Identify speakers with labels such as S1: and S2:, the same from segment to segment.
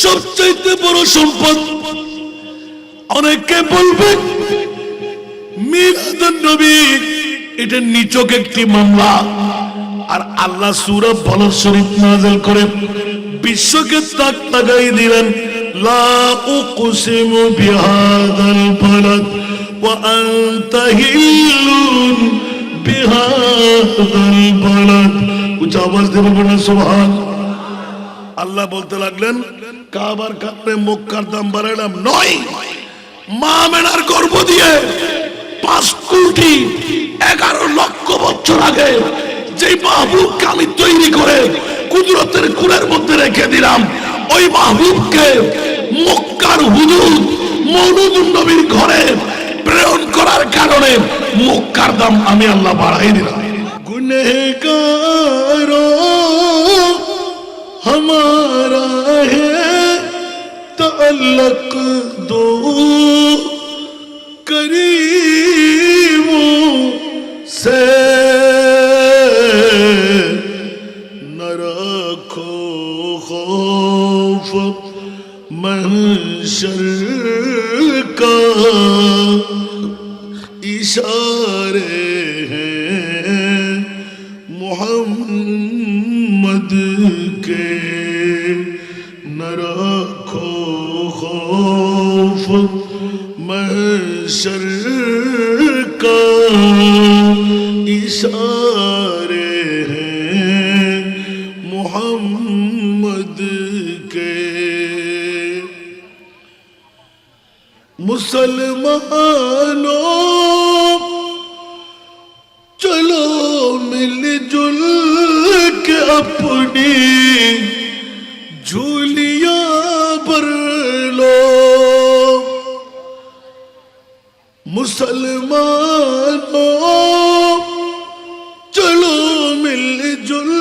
S1: সবচাইতে বড় সম্পদ। অনেকে বলবে মিলাদুন নবী এটা নিছক একটি মামলা, আর আল্লাহ সূরা বলদ শরীফ নাযিল করে বিশ্বকে তাক লাগাই দিলেন, লা উকসিমু বিহাদাল বালাদ ওয়া আনতা হিল্লুন বিহাদাল বালাদ। উচ্চ আওয়াজ দিয়ে বলবেন না সুবহান। আল্লাহ বলতে লাগলেন কাবার কারণে মক্কার দাম বাড়ালাম নয়, মা আমেনার গর্ভ দিয়ে 5 কোটি 11 লক্ষ বছর আগে যে মাহবুবকে আমি তৈরি করে কুদরতের কুলের মধ্যে রেখে দিলাম, ওই মাহবুবকে মক্কার হুজুর মওলুদুন নবীর ঘরে প্রেরণ করার কারণে মক্কার দাম আমি আল্লাহ বাড়াই দিলাম। গুনহগারো हमारा है तअल्लुक दो करीमों से, न रखो खौफ महशर का, इशारे हैं मोहम्मद के, न रखो खौफ महशर का, इशारे हैं मोहम्मद के। मुसलमानों चलो मिलजुल के अपनी झूलियां भर लो, मुसलमानों चलो मिलजुल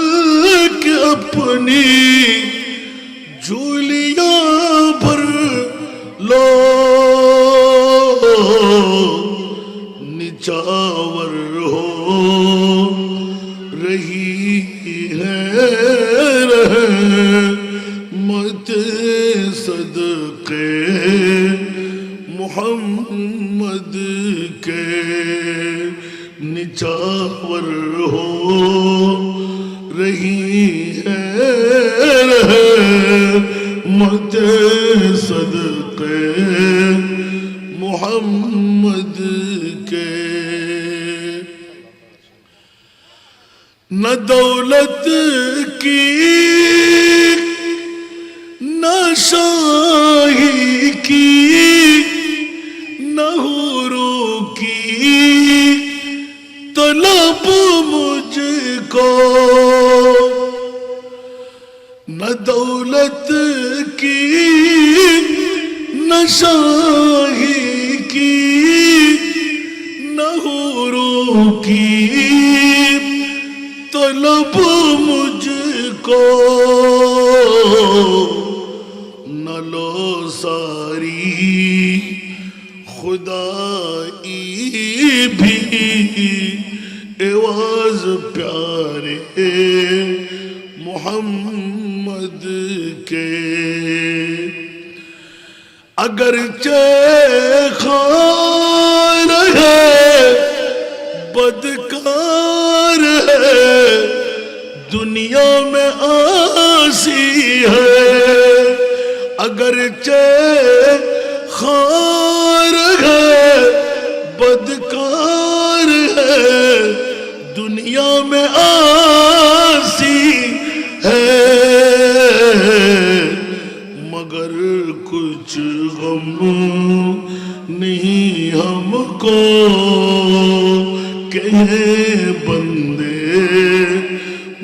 S1: के अपनी झूलियां भर लो, निछावर हो रही है रहमत सदके मोहम्मद के, निछावर हो रही है रहमत सदके मोहम्मद के। न दौलत की न शाही की न हुरों की तलब मुझको, न दौलत की न शाही की न हुरों की तलब मुझको, न लो सारी खुदाई भी एवाज प्यारे मोहम्मद के, अगरचे खार है बदकार है दुनिया में आसी है, अगरचे खार है बदकार है दुनिया में आसी है, मगर कुछ गम नहीं हमको कहे बंदे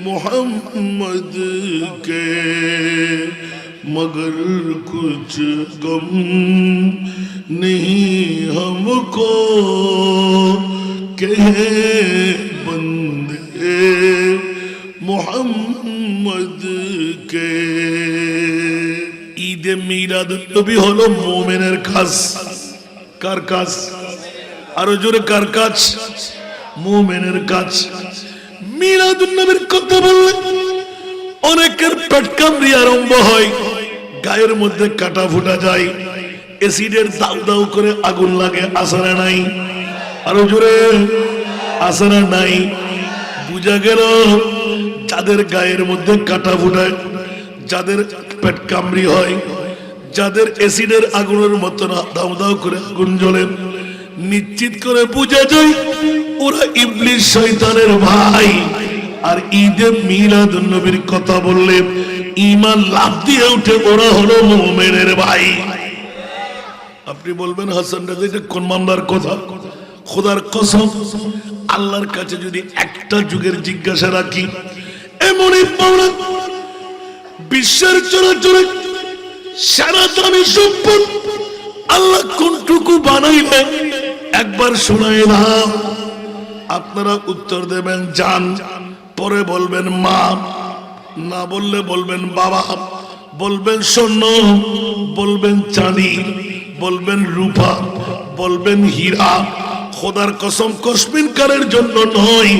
S1: मोहम्मद के, मगर कुछ गम नहीं हमको कहे बंदे मोहम्मद के। ঈদে মিলাদুন নবী হলো মুমিনের কাজ। কার কাজ? আরো জোরে কার কাজ? মুমিনের কাজ। মিলাদুন নবীর কথা বললে অনেকের পেট কামড়ি আরম্ভ হয়, গায়ের মধ্যে কাটা ফুটা যায়, এসিডের দাউ দাউ করে আগুন লাগে, আসে নাই? আরো জোরে, আসে নাই? বুঝা গেল যাদের গায়ের মধ্যে কাটা ফুটায়, যাদের পেট কামড়ি হয়, যাদের এসিডের আগুনের মতো না দাউ দাউ করে আগুন জ্বলে, নিশ্চিত করে বুঝা যায় ওরা ইবলিস শয়তানের ভাই। আর ঈদে মিলাদুন নবীর কথা বললে ঈমান লাফ দিয়ে উঠে ওরা হলো মুমিনের ভাই। আপনি বলবেন হাসান রাজা এটা কোন মামলার কথা? খোদার কসম, আল্লাহর কাছে যদি একটা যুগের জিজ্ঞাসা রাখি, এমনই পাওনা বিশ্বের চরাচরে সারা দামি সম্পদ আল্লাহ কোনটুকু বানাইলে একবার শোনায় না। আপনারা উত্তর দেবেন জান, পরে বলবেন মা, না বললে বলবেন বাবা, বলবেন স্বর্ণ, বলবেন চাঁদি, বলবেন রূপা, বলবেন হীরা। খোদার কসম কসমিন কারের জন্য নয়,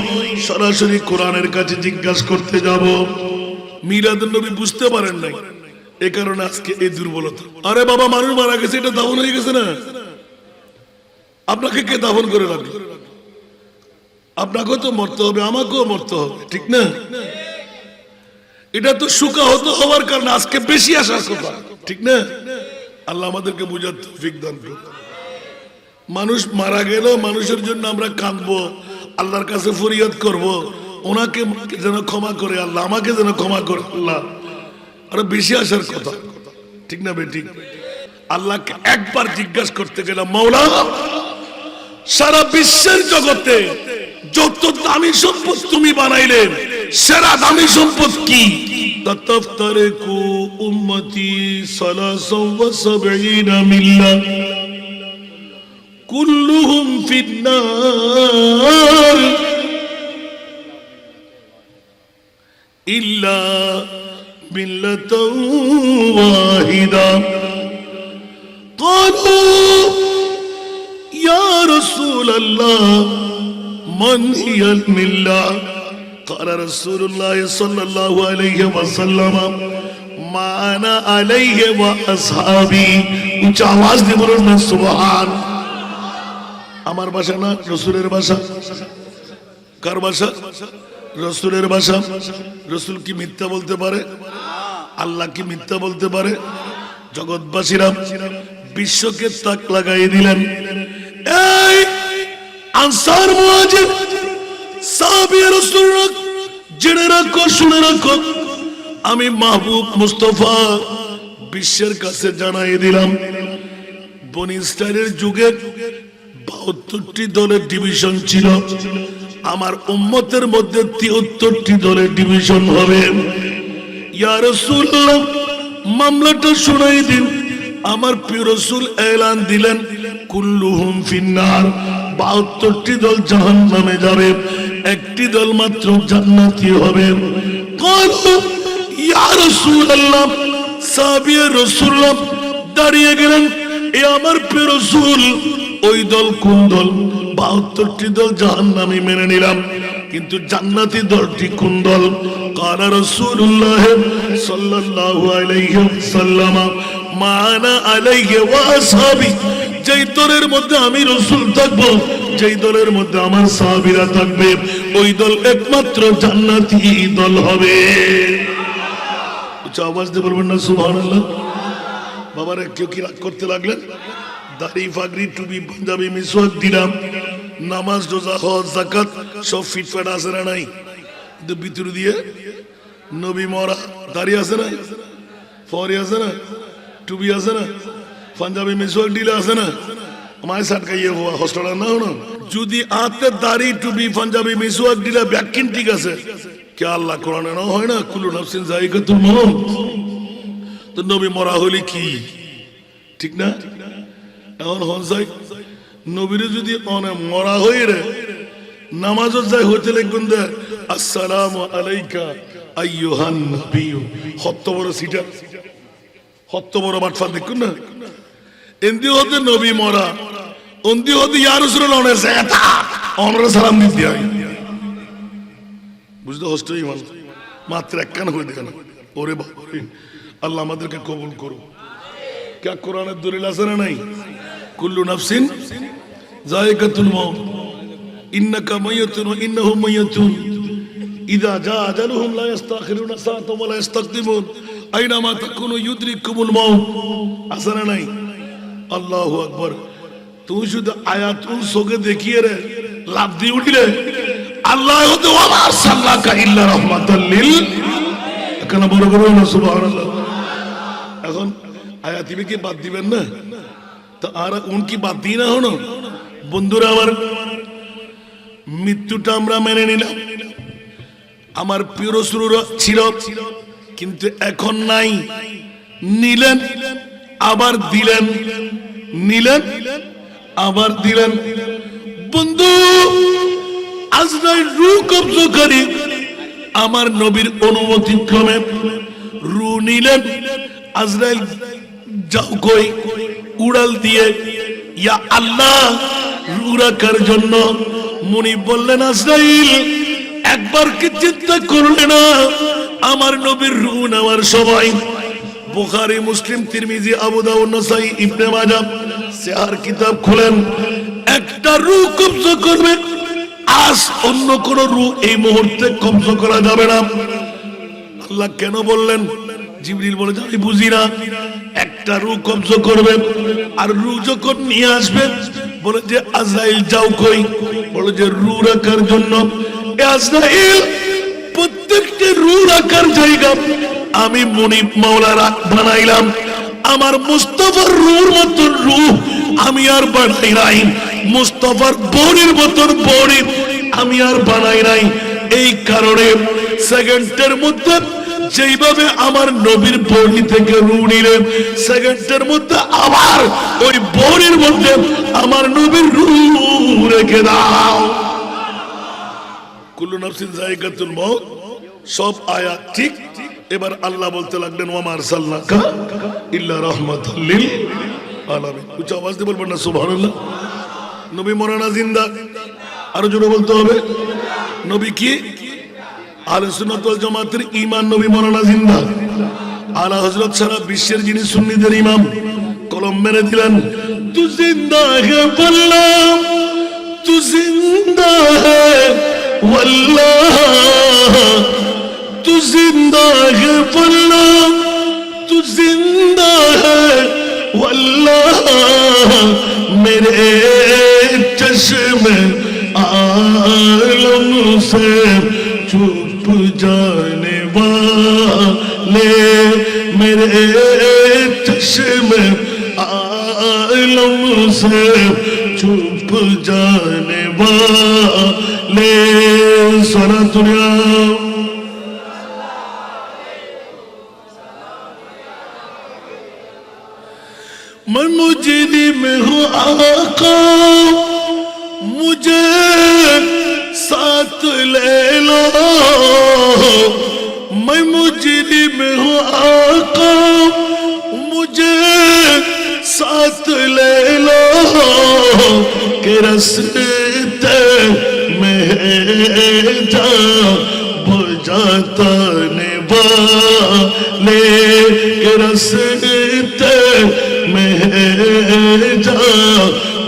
S1: সরাসরি কোরআনের কাছে জিজ্ঞাসা করতে যাব। মিলাদুন নবী বুঝতে পারেন নাই, এ কারণে আজকে এই দুর্বলতা। আরে বাবা, মানুষ মারা গেছে, এটা দাফন হয়ে গেছে না? আপনাকে কে দাফন করে রাখবে? আপনাকেও তো মরতে হবে, আমাকেও মরতে হবে, ঠিক না? এটা তো সুকাহত হওয়ার কারণে আজকে বেশি আসার কথা, ঠিক না? আল্লাহ আমাদেরকে বুঝার তৌফিক দান করুন। মানুষ মারা গেল, মানুষের জন্য আমরা কাঁদবো, আল্লাহর কাছে ফরিয়াদ করব, ওনাকে যেন ক্ষমা করে আল্লাহ, আমাকে যেন ক্ষমা করে আল্লাহ, আরো বেশি আসার কথা, ঠিক না বেটি? আল্লাহকে একবার জিজ্ঞাসা করতে গেলাম, মাওলা সারা বিশ্বের জগতে যত দামি সম্পদ তুমি বানাইলে, সেরা দামি সম্পদ কি? তাতাফতারিকু উম্মতি 73 মিল্লাহ কুল্লুহুম ফিন্নার ইল্লা মিল্লাতান ওয়াহিদা। ক্বালু ইয়া রাসূলাল্লাহ মান হিয়াল মিল্লাহ? قال رسول الله صلى الله عليه وسلم ما انا عليه واصحابي। উচ্চ আওয়াজ দিয়ে বলুন না সুবহান। আমার ভাষা না, রাসূলের ভাষা। কার ভাষা? রাসূলের ভাষা। রাসূল কি মিথ্যা বলতে পারে? আল্লাহ কি মিথ্যা বলতে পারে? জগৎবাসীরা বিশ্বকে তাক লাগাই দিলেন। এই আনসার মুহাজির সাহাবী রাসূলরা জেনে রাখো, শুনে রাখো, আমি মাহবুব মুস্তাফা বিশ্বের কাছে জানাই দিলাম, বনি ইসরাইলের যুগে 72টি দলের ডিভিশন ছিল, আমার উম্মতের মধ্যে 73টি দলের ডিভিশন হবে। ইয়া রাসূলুল্লাহ মামলাটা শুনাই দিন। আমার প্রিয় রাসূল এলান দিলেন, কুল্লুহুম ফিন্নার, 72টি দল জাহান্নামে যাবে, একটি দল মাত্র জান্নাতি হবে। ক্বালু ইয়া রাসূলুল্লাহ, সাহাবী রাসূলুল্লাহ দাঁড়িয়ে গেলেন, এ আমার প্রিয় রাসূল, ওই দল কোন দল? 72টি দল জাহান্নামী মেনে নিলাম, কিন্তু জান্নাতি দলটি কোন দল? ক্বালা রাসূলুল্লাহ সাল্লাল্লাহু আলাইহি ওয়াসাল্লাম মা আনা আলাইহি ওয়া আসহাবী। যেই দলের মধ্যে আমি রাসূল থাকবো, যেই দলের মধ্যে আমার সাহাবীরা থাকবে, ওই দল একমাত্র জান্নাতি দল হবে। উচ্চ আওয়াজ দিয়ে বলবেন না সুবহানাল্লাহ। বাবারা কেউ কি রাগ করতে লাগলেন? দাড়ি, পাগড়ি, টুপি, পাঞ্জাবি, মিসওয়াক দিলাম, নামাজ, রোজা, হজ, যাকাত সব ফিটফাট আছে না নাই? কিন্তু ভিতর দিয়ে নবী মরা, দাড়ি আছে না, ফরি আছে না, টুপি আছে না, পাঞ্জাবি মিসওয়াক দিলে আছে না, মায় সাটকাইয়ে হওয়া হস্টেলার না হনো। যদি আতে দাড়ি, টুপি, পাঞ্জাবি, মিসওয়াক দিলে ব্যাকিন ঠিক আছে, কে আল্লাহ কোরআনে না হয় না কুল্লু নাফসিন যায়িকাতুল মউত? তো নবী মরা হলি কি ঠিক না? এখন হনসাই নবীরে যদি অনে মরা হয়ে রে নামাজও যায় হইতে লিখবেন দে আসসালামু আলাইকা আইয়ুহান নবিয়্যু। কত বড় সিটা, কত বড় বাটফা দেখুন না। এন্দি হতে নবী মরা, অন্দি হতে ইয়া রাসূলুল্লাহ অনে যাতা অনরে সালাম দিতে হয়। বুঝতে হস্তই মান মাত্র একখান হয়ে দেখেন। ওরে বাবা, আল্লাহ আমাদেরকে কবুল করুন। কে কোরআনের দলিল আছে না নাই? কুল্লু নাফসিন যায়কাতুল মাউত ইন্নাকা মাইয়াতুন ওয়া ইন্নাহুম মাইয়াতুন ইযা জা আজালুহুম লা ইস্তাখিরুনা সাআতান ওয়া লা ইস্তাকদিমুন আইনামা তাকুনু ইউদরিকুমুল মাউত। আছে না নাই? আল্লাহু আকবার। তুই শুধু আয়াতুল চোখে দেখিয়ে রে লাভ দিয়ে উঠলে আল্লাহ হতে ওয়া আরসালনাকা ইল্লা রাহমাতাল লিল এখানে বড় বড় না সুবহানাল্লাহ। এখন আয়াতিবে কি বাদ দিবেন না? তো আর উনকি বাদ দিই না হনো বন্ধুরা আমার, মৃত্যুটা আমরা মেনে নিলাম। আমার প্রিয় রাসূল ছিল কিন্তু এখন নাই, নিলেন আবার দিলেন, নিলেন আবার দিলেন। বন্ধু আজরাইল রূহ কবজকারী আমার নবীর অনুমতি ক্রমে রূহ নিলেন। আজরাইল যাও কই উড়াল দিয়ে ইয়া আল্লাহ রূহ রাখার জন্য। মুনি বললেন আজরাইল একবার কি চিন্তা করলে না আমার নবীর রূহ নেওয়ার সময়? বুখারী, মুসলিম, তিরমিজি, আবু দাউদ, নাসাই, ইবনে মাজাহ সিহার কিতাব খুলেন। একটা রূহ কবজা করবে, আজ অন্য কোন রূহ এই মুহূর্তে কবজা করা যাবে না। আল্লাহ কেন বললেন? জিবরিল বলে আমি বুঝি না। একটা রূহ কবজা করবে আর রূহ যখন নিয়ে আসবে বলে যে আজরাইল যাও কই, বলে যে রূহ রাখার জন্য। আজরাইল প্রত্যেকটা রূহ রাখার জায়গা আমি মুনিব মাওলানা বানাইলাম। আমার মুস্তাফার রূহর মতন রূহ আমি আর বানাই নাই, মুস্তাফার বডির মতন বডি আমি আর বানাই নাই। এই কারণে সেকেন্ডের মধ্যে যেইভাবে আমার নবীর বডি থেকে রূহ নিলে সেকেন্ডের মধ্যে আবার ওই বডির মধ্যে আমার নবীর রূহ রেখে দাও। কুল্লু নাফসিন যায়কাতুল মাউত সব আয়াত ঠিক। এবার আল্লাহ বলতে লাগলেন ওয়া মা আরসালনাকা ইল্লা রাহমাতাল লিল আলামিন। উচ্চ আওয়াজ দিয়ে বলবেন না সুবহানাল্লাহ। নবী মরানা জিন্দা, আরো জোরে বলতে হবে। নবী কি? আহলে সুন্নাত ওয়াল জামাতের ঈমান, নবী মরানা জিন্দা। আলা হযরত সারা বিশ্বের যিনি সুন্নিদের ইমাম কলম মেরে দিলেন তু জিন্দা হে আল্লাহ, তু জিন্দা হে আল্লাহ, तू जिंदा है वल्लाह, तू जिंदा है वल्लाह, मेरे चश्मे आलम से चुप जाने वाले, मेरे चश्मे आलम से चुप जाने वाले। सारा दुनिया मैं मुजरिम हूँ आका, मुझे साथ ले लो। मैं मुजरिम हूँ आका, मुझे साथ ले लो। के रस्ते में जा बुझाता ने वाले, के रस्ते में जा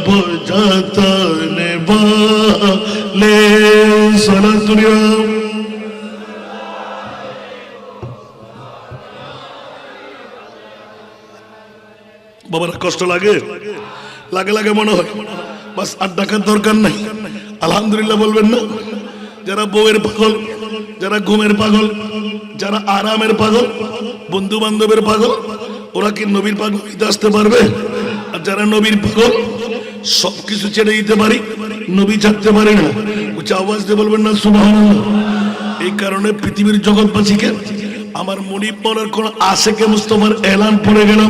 S1: बुझाता ने वाले। सारा दुनिया বাবারা কষ্ট লাগে, লাগে লাগে মনে হয়। বাস আর ডাকার দরকার নাই, আলহামদুলিল্লাহ বলবেন না? যারা বউয়ের পাগল, যারা ঘুমের পাগল, যারা আরামের পাগল, বন্ধু বান্ধবের পাগল, ওরা কি নবীর পাগল হইতে আসতে পারবে? আর যারা নবীর পাগল সবকিছু ছেড়ে দিতে পারি, নবী ছাড়তে পারি না। উচ্চ আওয়াজ দিয়ে বলবেন না সুবহানাল্লাহ। এই কারণে পৃথিবীর জগৎবাসীকে আমার মুনিব মরার কোন আশেকে মুস্তফার এলান পড়ে গেল।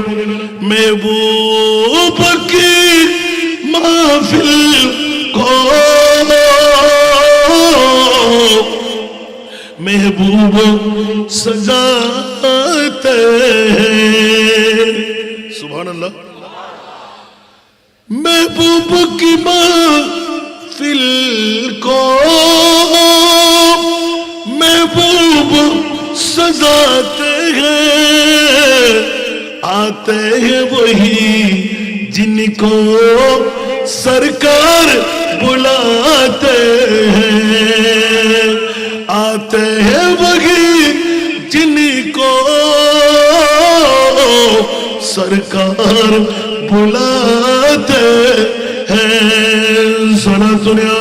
S1: মেহবুব কি মাহফিল কো महबूब सजाते हैं। सुभान अल्लाह। महबूब की महफिल को महबूब सजाते हैं, आते हैं वही जिनको सरकार बुलाते हैं, आते हैं वही जिनको सरकार बुलाते हैं। सुना सुनिया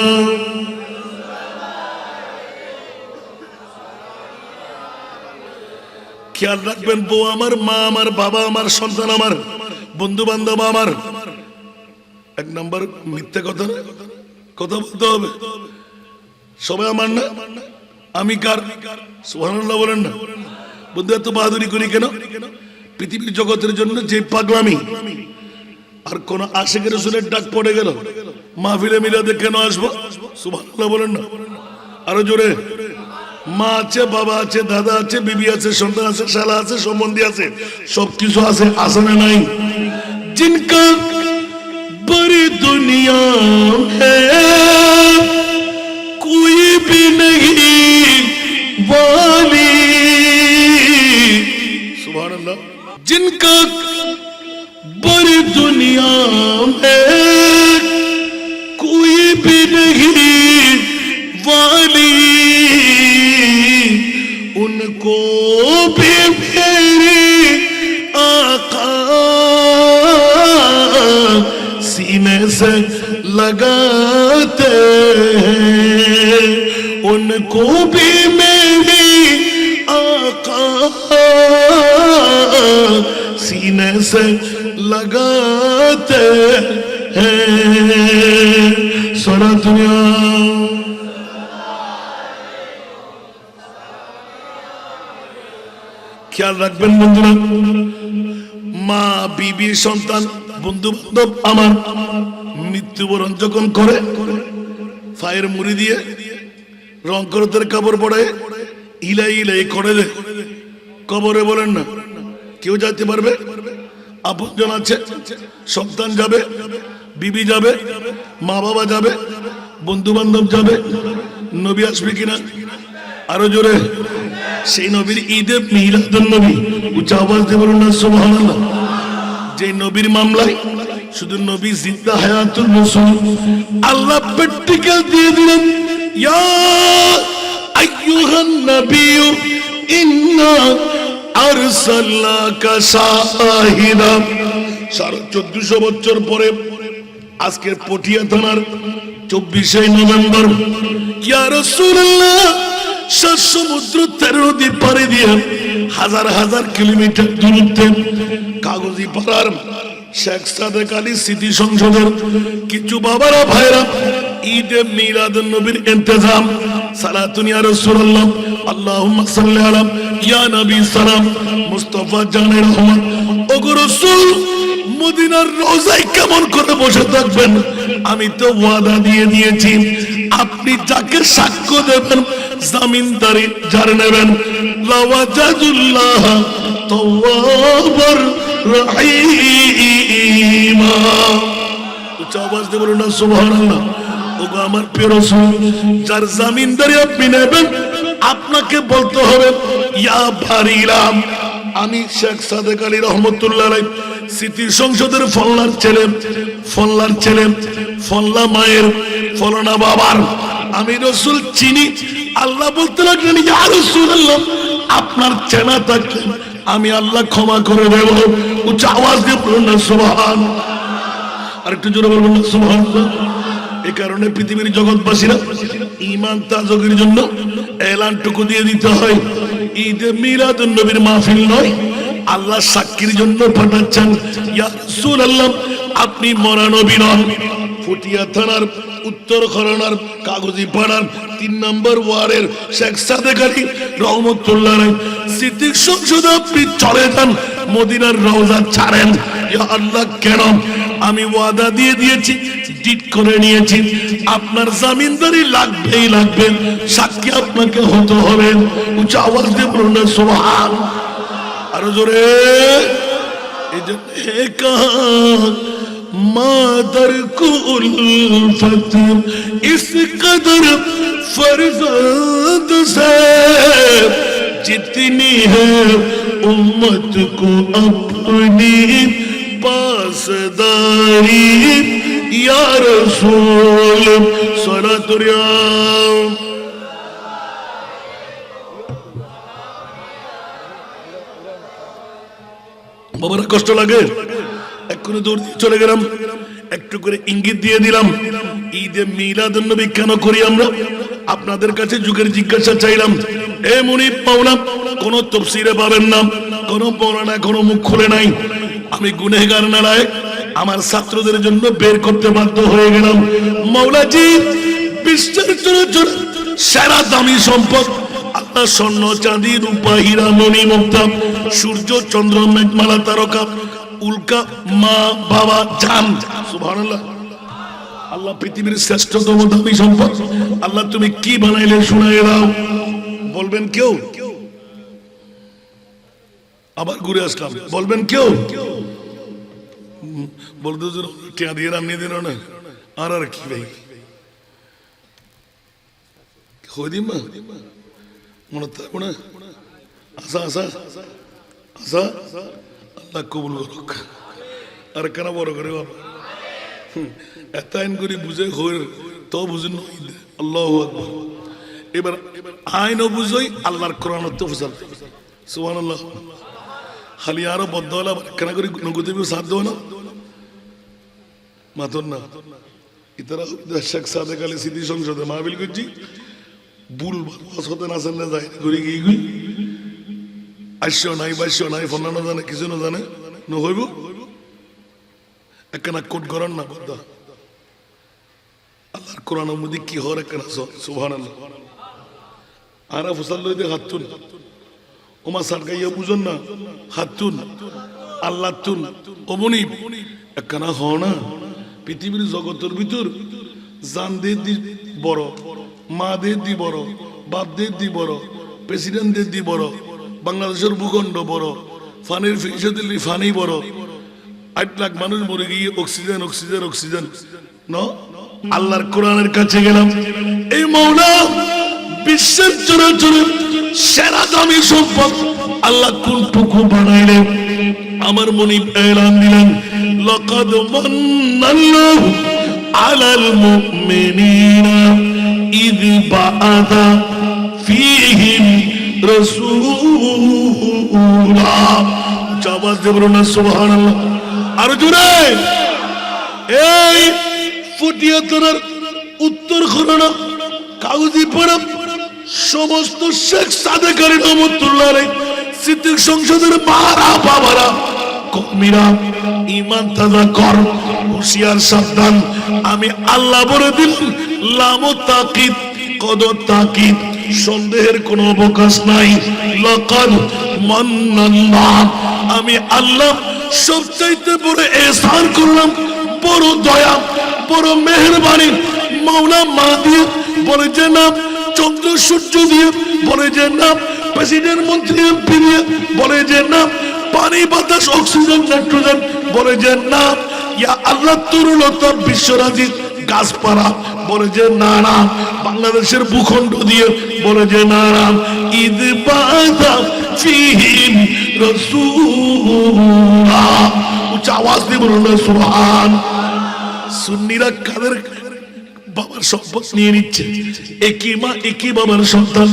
S1: খেয়াল রাখবেন, বউ আমার, মা আমার, বাবা আমার, সন্তান আমার, বন্ধু বান্ধব আমার। এক নম্বর মিথ্যে কথা, কথা বলতে হবে। সবাই আমার না, আমি কার? সুবহানাল্লাহ বলেন না। বন্ধু এত বাহাদুরি করি কেন? পৃথিবীর জগতের জন্য যে পাগলামি। আর কোন আশিকের রাসূলের ডাক পড়ে গেল, মাহফিলে মিলাদে কেন আসবো? সুবহানাল্লাহ বলেন না, আরো জোরে। মা আছে, বাবা আছে, দাদা আছে, বিবি আছে, সন্তান আছে, শালা আছে, সম্বন্ধী আছে, সবকিছু আছে, আছে না নাই? जिनका बड़ी दुनिया है कोई भी नहीं वाली, सुभान अल्लाह। जिनका बड़ी दुनिया है कोई भी नहीं वाली, उनको भी मेरे आका सीने से लगाते हैं, उनको भी मेरे आका सीने से लगाते हैं। सारा दुनिया খেয়াল রাখবেন বন্ধুরা, মা, বিবি, সন্তান, বন্ধু বান্ধব আমার মৃত্যুবরণ যখন করে, ফায়ের মুড়ি দিয়ে রং করতের কাপড় পড়ে ইলাই ইলাই করে দে কবরে। বলেন না, কেউ যাইতে পারবে? আপনজন আছে, সন্তান যাবে, বিবি যাবে, মা বাবা যাবে, বন্ধু বান্ধব যাবে, নবী আসবে কিনা? আরো জোরে। সেই নবীর ঈদে মিলাদুন নবী, উচ্চ আওয়াজ দিয়ে বলুন না সুবহানাল্লাহ। যে নবীর মামলায় শুধু নবী জিন্দা হায়াতুল রাসূল আল্লাহ প্র্যাকটিক্যাল দিয়ে দিলেন, ইয়া আইয়ুহান নবিয়্যু ইন্না আরসালনাকা শাহিদা। 1450 বছর পরে আজকের পটিয়া থানার 24 নভেম্বর, ইয়া রাসূলুল্লাহ, সমুদ্র 13 নদী পাড়ি দিয়ে হাজার হাজার কিলোমিটার দূরত্বে কাগজি পাড়ার শেখ সাদেক আলী স্মৃতি সংসদের কিছু বাবারা ভাইরা ঈদে মিলাদুন নবীর ইন্তজাম, সালাতুন ইয়া রাসূলুল্লাহ, আল্লাহুম্মা সাল্লি আলা ইয়া নবী সালাম, মুস্তাফা জানে রহমান। ওগো রাসূল, মদিনার রওজায় কেমন করে বসে থাকবেন? আমি তো ওয়াদা দিয়ে দিয়েছি, আপনি যাকে সাক্ষ্য দেবেন, জামিনদারি যার নেবেন, লাওয়াজাদুল্লাহ তাওয়াবার রহিমা। উচ্চ আওয়াজ দিয়ে বলুন না সুবহানাল্লাহ। ওগো আমার প্রিয় রাসূল, যার জামিনদারি আপনি নেবেন, আপনাকে বলতে হবে ইয়া বারিলাম, আমি শেখ সাদেক আলী রহমতুল্লাহ আলাইহি স্মৃতি সংসদের ফলনার ছেলে, ফলনার ছেলে, ফলনা মায়ের, ফলনা বাবার আমি রাসূল চিনি। আল্লাহ বলতে লাগলেন, ইয়া রাসূলুল্লাহ, আপনার চেনা থাকলে আমি আল্লাহ ক্ষমা করে দেব। উচ্চ আওয়াজ দিয়ে বলুন না সুবহানাল্লাহ। আর একটু জোরে বলুন না সুবহানাল্লাহ। এই কারণে পৃথিবীর জগৎবাসীরা ঈমান তাজগীর জন্য এলানটুকু দিয়ে দিতে হয়, ঈদে মিলাদুন নবীর মাহফিল নয়, আল্লাহ সাক্ষীর জন্য পাঠাচ্ছেন। ইয়া রাসূলুল্লাহ, আপনি মরা নবী নন। ফুটিয়া থানার উত্তর খরানার কাগজি পাড়ার 3 নম্বর ওয়ার্ডের শেখ সাদেক আলী রহমতুল্লাহ আলাইহি স্মৃতি সংসদে আপনি চলে যান, মদিনার রওজা ছাড়েন। ইয়া আল্লাহ, কেন? আমি ওয়াদা দিয়ে দিয়েছি, ডিট করে নিয়েছি, আপনার জামিনদারি লাগবেই লাগবে, সাক্ষী আপনাকে হতে হবে। উচ্চ আওয়াজ দিয়ে বলুন না সুবহান। আরো জোরে। এই যে मादर को उल्फत इस कदर फर्जंद से जितनी है उम्मत को अपनी पासदारी या रसूल सलातुरिया বাবারা কষ্ট লাগে এক্ষুনি দৌড় দিয়ে চলে গেলাম একটু করে ইঙ্গিত দিয়ে দিলাম ঈদে মিলাদুন নবী কেন করি আমরা আপনাদের কাছে যুগের জিজ্ঞাসা চাইলাম এ মুনিব মাওলানা কোন তাফসীরে পাবেন না কোন মাওলানা কোন মুখ খুলে নাই আমি গুনাহগার নালায়েক আমার ছাত্রদের জন্য বের করতে বাধ্য হয়ে গেলাম মাওলাজি বিশ্বের চরাচর সেরা দামি সম্পদ আল্লাহ স্বর্ণ চাঁদি রূপা হীরা মণি মুক্তা সূর্য চন্দ্র মেঘমালা তারকা উল্কা মা বাবা জান সুবহানাল্লাহ আল্লাহ পৃথিবীর শ্রেষ্ঠতম দামি সম্পদ আল্লাহ তুমি কি বানাইলে শুনাইয়ে দাও বলবেন কেউ আবার ঘুরে আসলাম বলবেন কেউ বলতে টিয়া দিয়ে রান্নিয়ে দিল না আর কি ভাই হইদিমা মনে থাকবো না আসা আসা আসা আল্লাহ কবুল করুক আর কেন বড় করে বাবা এত আইন করি বুঝে হই তো বুঝুন আল্লাহু আকবার এবার আইনও বুঝই আল্লাহর কোরআন তো ফসল সুবহানাল্লাহ খালি আরো বদ্ধ হলা কেন করি নগদে সাথ দেবো না মাতন না ইতারা শেখ সাদেক আলী স্মৃতি সংসদে মাহবিল করছি বুল হতে না জানলে যায় ঘুরে গিয়ে গুই আসছো নাই বাইশো নাই ফোন না জানে কিছু না জানে নহইব একখানা কোট করার না বদ্ধ আল্লাহর কোরআনের মধ্যে কি হর একখানা সুবহানাল্লাহ আরা ফসল লইতে হাত তুন ওমা সারকাইয়া বুঝন না হাত তুন আল্লাহ তুন অমনি একখানা হ না পৃথিবীর জগতের ভিতর জানদের দি বড় মাদের দি বড় বাপদের দি বড় প্রেসিডেন্টদের দি বড় বাংলাদেশের ভূখণ্ড বড় ফানির ফিসে দিল্লি ফানি বড় 8 লাখ মানুষ মরে গিয়ে অক্সিজেন অক্সিজেন অক্সিজেন ন আল্লাহর কোরআনের কাছে গেলাম এই মাওলা বিশ্বের চরাচর সেরা দামি সম্পদ আল্লাহ কোনটুকু বানাইলেন আমার মুনিব এলান দিলেন লাকাদ মান্নাল্লাহু আলাল মুমিনিনা ইয বাআসা ফীহিম রাসূলা আওয়াজ দেবো না সুবহানাল্লাহ আর জোরে এই ফুটিয়াতরার উত্তর খরনা কাগজি পড়া সমস্ত শেখ সাদেক আলী রহমতুল্লাহ আলাইহি স্মৃতি সংসদের বারা বাবারা কর্মীরা ঈমান তাজা কর হুঁশিয়ার সাবধান আমি আল্লাহ বলে দিলাম লাম তাকিদ কদ তাকিদ সন্দেহের কোনো অবকাশ নাই লাকাদ মান্নাল্লাহ আমি আল্লাহ সবচাইতে বড় ইহসান করলাম বড় দয়া বড় মেহেরবানি মাওলা মা দিয়ে বলে যে না চন্দ্র সূর্য দিয়ে বলে যে না প্রেসিডেন্ট মন্ত্রী এমপি দিয়ে বলে যে না পানি বাতাস অক্সিজেন নাইট্রোজেন বলে যে না ইয়া আল্লাহ তরুলতা বিশ্বরাজি গাছপালা বলে যে না না বাংলাদেশের ভূখণ্ড দিয়ে বলে যে না না ঈদ বাদা ফীহিম রাসূলা উচ্চ আওয়াজ দিয়ে বলুন না সুবহান সুন্নিরা কাদের বাবার সম্পদ নিয়ে নিচ্ছে একই মা একই বাবার সন্তান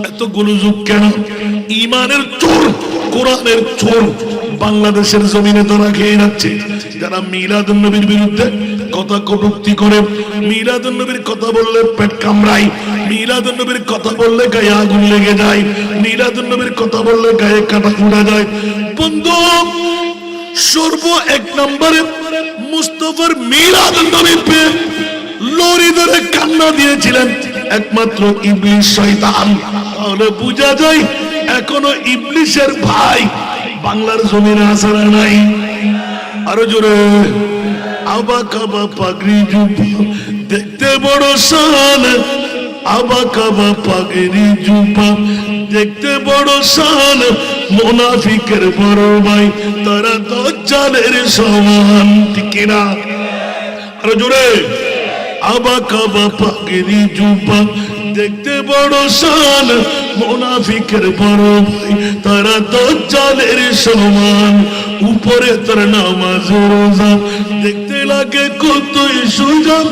S1: এতগুলো যুগ কেন ইমানের চোর কোরআনের চোর বাংলাদেশের জমিনে তারা খেয়ে যাচ্ছে যারা মিলাদুন নবীর বিরুদ্ধে কথা কটূক্তি করে মিলাদুন নবীর কথা বললে পেট কামড়ায় মিলাদুন নবীর কথা বললে গায়ে আগুন লেগে যায় মিলাদুন নবীর কথা বললে গায়ে কাটা ফুটা যায় বন্ধু সর্ব এক নম্বরে মুস্তাফার মিলাদুন নবী পেয়ে লরি ধরে কান্না দিয়েছিলেন একমাত্র ইবলিস শয়তান তাহলে বোঝা যায় এখনো ইবলিসের ভাই বাংলার জমিনে আসারা নাই আরো জোরে আবা কাবা পাগড়ি জুবা দেখতে বড় শান আবা কাবা পাগড়ি জুবা দেখতে বড় শান মুনাফিকের বড় ভাই তারা দাজ্জালের সমান ঠিক না আরো জোরে আবা কাবা পাগড়ি জুবা দেখতে বড় শান মুনাফিকের বড় ভাই তারা দাজ্জালের সমান উপরে তার নামাজ রোজা দেখতে লাগে কতই সুজান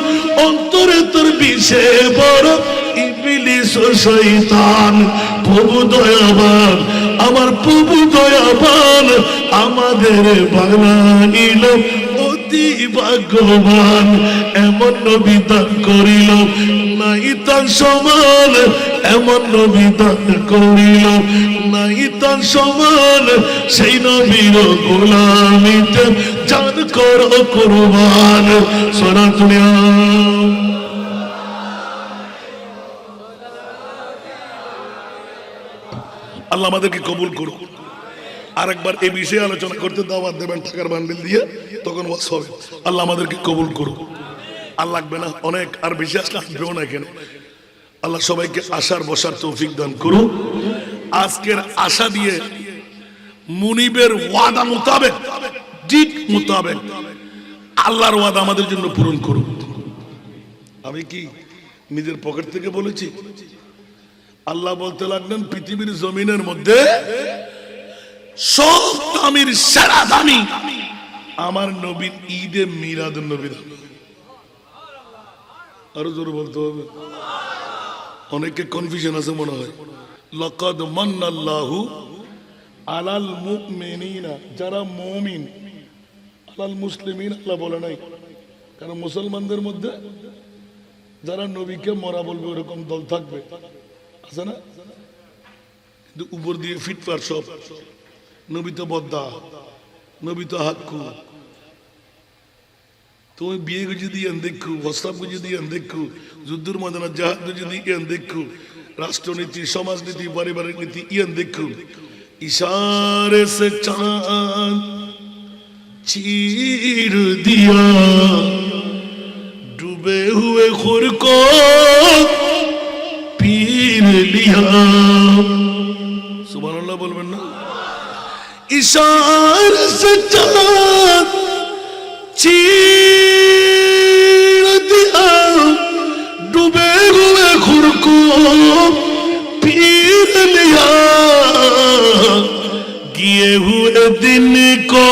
S1: অন্তরে তোর বিষে বড় ইবলিস ও শয়তান প্রভু দয়াবান আমার প্রভু দয়াবান আমাদের বানাইল অতি ভাগ্যবান এমন নবী দান করিল নাই তার সমান এমন নবী দান করিল নাই তার সমান সেই নবীর গোলামিতে জান করো কুরবান সনাতনিয়া আল্লাহ আমাদেরকে কবুল করুন আরেকবার এই বিষয়ে আলোচনা করতে দাওয়াত দেবেন টাকার বান্ডিল দিয়ে তখন ওয়াজ হবে আল্লাহ আমাদেরকে কবুল করুন আর লাগবে না অনেক আর বেশি আসবেও না এখানে আল্লাহ সবাইকে আশার বসার তৌফিক দান করুন আজকের আশা দিয়ে মুনিবের ওয়াদা মোতাবেক ঠিক মোতাবেক আল্লাহর ওয়াদা আমাদের জন্য পূরণ করুন আমি কি নিজের পকেট থেকে বলেছি আল্লাহ বলতে লাগলেন পৃথিবীর জমিনের মধ্যে সব দামির সেরা দামি আমার নবীর ঈদে মিলাদুন নবীর আরো জোরে বলতে হবে অনেকে কনফিউশন আছে মনে হয় লাকাদ মান্নাল্লাহু আলাল মুমিনিনা যারা মুমিন আলাল মুসলিমিন আল্লাহ বলে নাই কারণ মুসলমানদের মধ্যে যারা নবীকে মরা বলবে ওরকম দল থাকবে আছে না কিন্তু উপর দিয়ে ফিটফার সব নবী তো বদ্দা নবী তো হাক্কু তুমি বিয়ে যদি দেখু প্রস্তাব যদি দেখু যুদ্ধের ময়দানে জাহাজ যদি দেখু রাষ্ট্রনীতি সমাজনীতি পারিবারিক নীতি দেখু इशारे से चांद चीर दिया डूबे हुए खुर को पीर लिया सुभान अल्लाह बोलबेन ना इशारे से चांद चीर दिया डूबे हुए खुर को पीर लिया किए हुए दिन को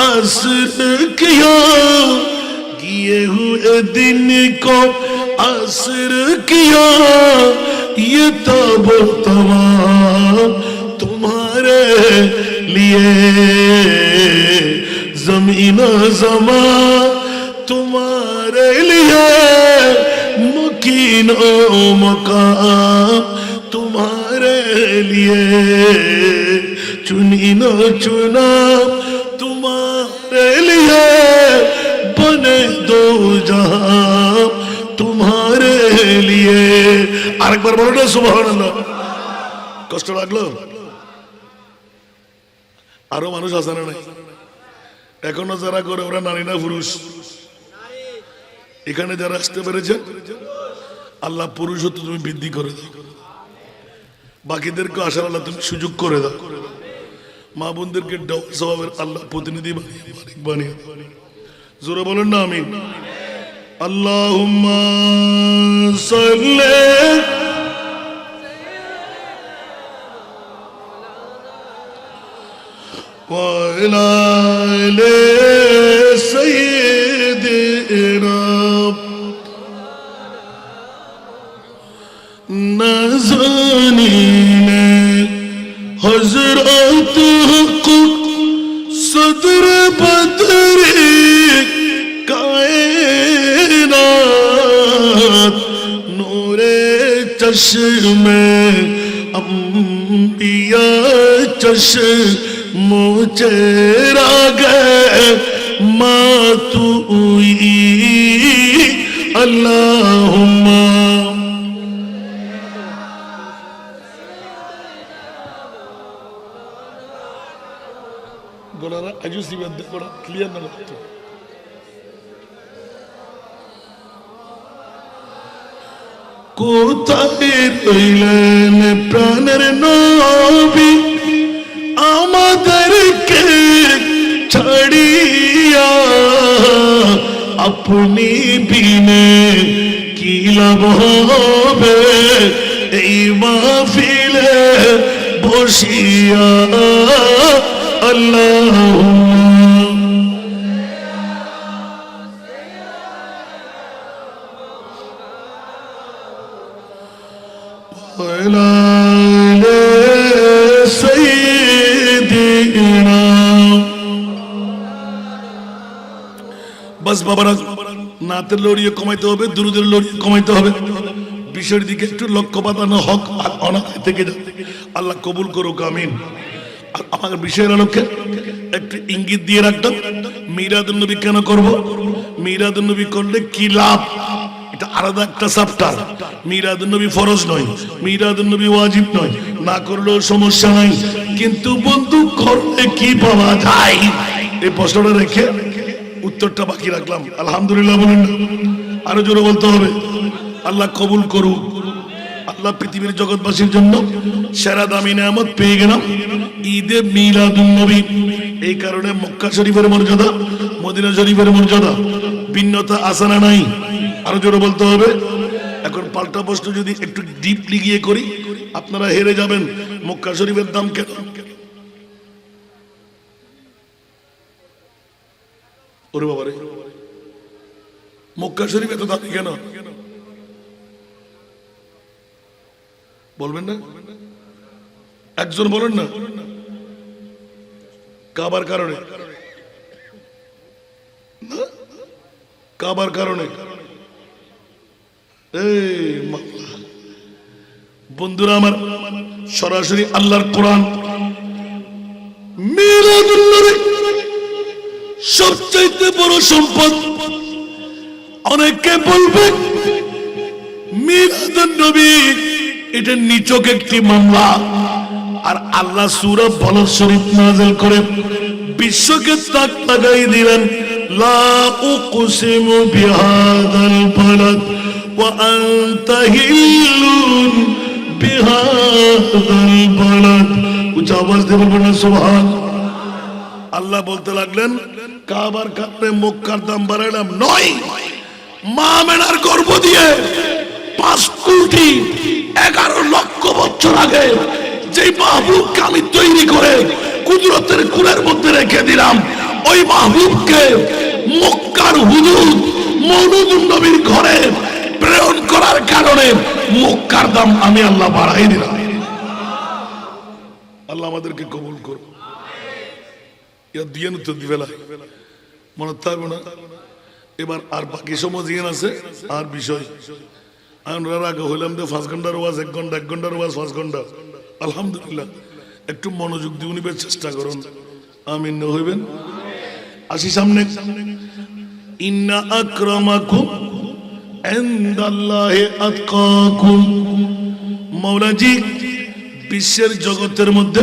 S1: असर किया किए हुए दिन को असर किया ये तब तमाम तुम्हारे लिए जमीन जमा तुम्हारे लिए मकीन मकाम तुम्हारे लिए चुनी न चुना तुम्हारे लिए बने दो जहां तुम्हारे लिए আরেকবার বলো না সুবহানাল্লাহ কষ্ট লাগলো আরো মানুষ আছে না নাই এখনো যারা করে ওরা নারী না পুরুষ এখানে যারা আসতে পেরেছে আল্লাহ পুরুষত্ব তুমি বৃদ্ধি করে দাও বাকিদেরকে আসার আল্লাহ তুমি সুযোগ করে দাও মা বোনদেরকে স্বভাবের আল্লাহ প্রতিনিধি বানিয়ে জোরে বলেন না আমিন আল্লাহুম্মা সাল্লি ওয়া আলা আলি সাইয়্যিদিনা नाज़नीन हज़रत हक़ सदर बदर कायनात नूरे चश्मे अंबिया चश्मो चेरा गए मातुई अल्लाहुम्मा গলারা আজুসি বাদ করা ক্লিয়ার না লাগতো কোথায় রইলেন প্রাণের নবী আমাদেরকে ছাড়িয়া আপনি বিনে কি লাভ হবে এই মাহফিল বসিয়া আল্লাহ বাস বাবারা, নাতের লড়িয়ে কমাইতে হবে, দুরুদের লড়িয়ে কমাইতে হবে। বিষয়ের দিকে একটু লক্ষ্য পাতানো হক আর অনাদায় থেকে যাবে। আল্লাহ কবুল করুক, আমিন। আর আমার বিষয়ের আলোকে একটু ইঙ্গিত দিয়ে রাখতাম, মিলাদুন নবী কেন করব, মিলাদুন নবী করলে কি লাভ, এটা আলাদা একটা চ্যাপ্টার। মিলাদুন নবী ফরজ নয়, মিলাদুন নবী ওয়াজিব নয়, না করলেও সমস্যা নাই, কিন্তু বন্ধু করলে কি পাওয়া যায়, এই প্রশ্নটা রেখে উত্তরটা বাকি রাখলাম। আলহামদুলিল্লাহ বলেন না? আরো জোরে বলতে হবে। আল্লাহ কবুল করুক। আল্লাহ পৃথিবীর জগৎবাসীর জন্য সেরা দামি নিয়ামত পেয়ে গেলাম, ঈদে মিলাদুন নবী। এই কারণে মক্কা শরীফের মর্যাদা, মদিনা শরীফের মর্যাদা ভিন্নতা আছে না নাই? আরো জোরে বলতে হবে। এখন পাল্টা প্রশ্ন যদি একটু ডিপলি গিয়ে করি, আপনারা হেরে যাবেন। মক্কা শরীফের দাম কেন? ওরে বাবারে, মক্কা শরীফ এত দামি কেন বলবেন না? একজন বলেন না। কাবার কারণে, কাবার কারণে। বন্ধুরা আমার, সরাসরি আল্লাহর কোরআন, মিলাদুন নবী সবচাইতে বড় সম্পদ। অনেকে বলবে মিলাদুন নবী এটা নিছক একটি মামলা, আর আল্লাহ সূরা বলদ শরীফ নাযিল করে বিশ্বকে তাক লাগাই দিলেন, লা উকসিমু বিহাদাল বালাদ ওয়া আনতা হিল্লুন বিহাদাল বালাদ। উচ্চ আওয়াজ দিয়ে বলবেন না সুবহান। আল্লাহ বলতে লাগলেন, কাবার কারণে মক্কার দাম বাড়ালাম নয়, মা আমেনার গর্ভ দিয়ে 5 কোটি 11 লক্ষ বছর আগে যে মাহবুবকে আমি তৈরি করে কুদরতের কুলের মধ্যে রেখে দিলাম, ওই মাহবুবকে মক্কার হুজুর মওলুদুন নবীর ঘরে প্রেরণ করার কারণে মক্কার দাম আমি আল্লাহ বাড়াই দিলাম। আল্লাহ আমাদেরকে কবুল করুন। দিয়ে তো দিবেলা মনে থাকবো না। এবার আর বাকি সময় জিয়ান আছে আর বিষয়। আমরা আগে হইলাম যে 5 ঘন্টার ওয়াজ, 1 ঘন্টা, 1 ঘন্টার ওয়াজ 5 ঘন্টা। আলহামদুলিল্লাহ, একটু মনোযোগ দিয়ে নিবার চেষ্টা করুন। আমিন না হইবেন? আসি সামনে। ইন্না আকরামাকুম ইনদাল্লাহি আতকাকুম। মাওলাজি বিশ্বের জগতের মধ্যে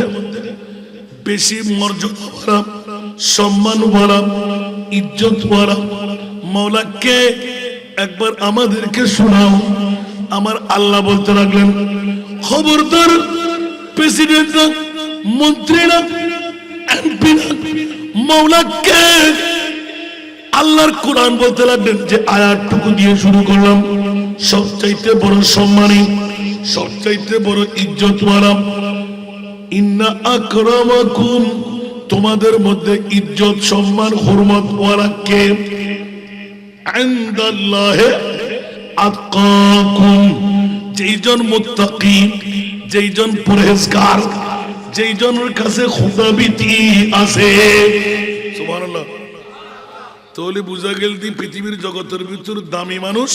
S1: বেশি মর্যাদা, সম্মান, ইজ্জত মাওলাকে একবার আমাদেরকে শোনাও। আমার আল্লাহ বলতে লাগলেন, খবরদার প্রেসিডেন্ট না, মন্ত্রী না, এমপি না, মাওলাকে। আল্লাহর কোরআন বলতে লাগলেন যে আয়াতটুকু দিয়ে শুরু করলাম, সবচাইতে বড় সম্মানী, সবচাইতে বড় ইজ্জতওয়ালা। ইন্না আকরামাকুম, তোমাদের মধ্যে ইজ্জত, সম্মান, হুরমত ওয়ালা কে? ইনদাল্লাহি আতকাকুম, যেইজন মুত্তাকি, যেইজন পরহেজগার, যেইজনের কাছে খোদাভীতি আছে। সুবহানাল্লাহ। তাহলে বুঝা গেল যে পৃথিবীর জগতের ভিতর দামি মানুষ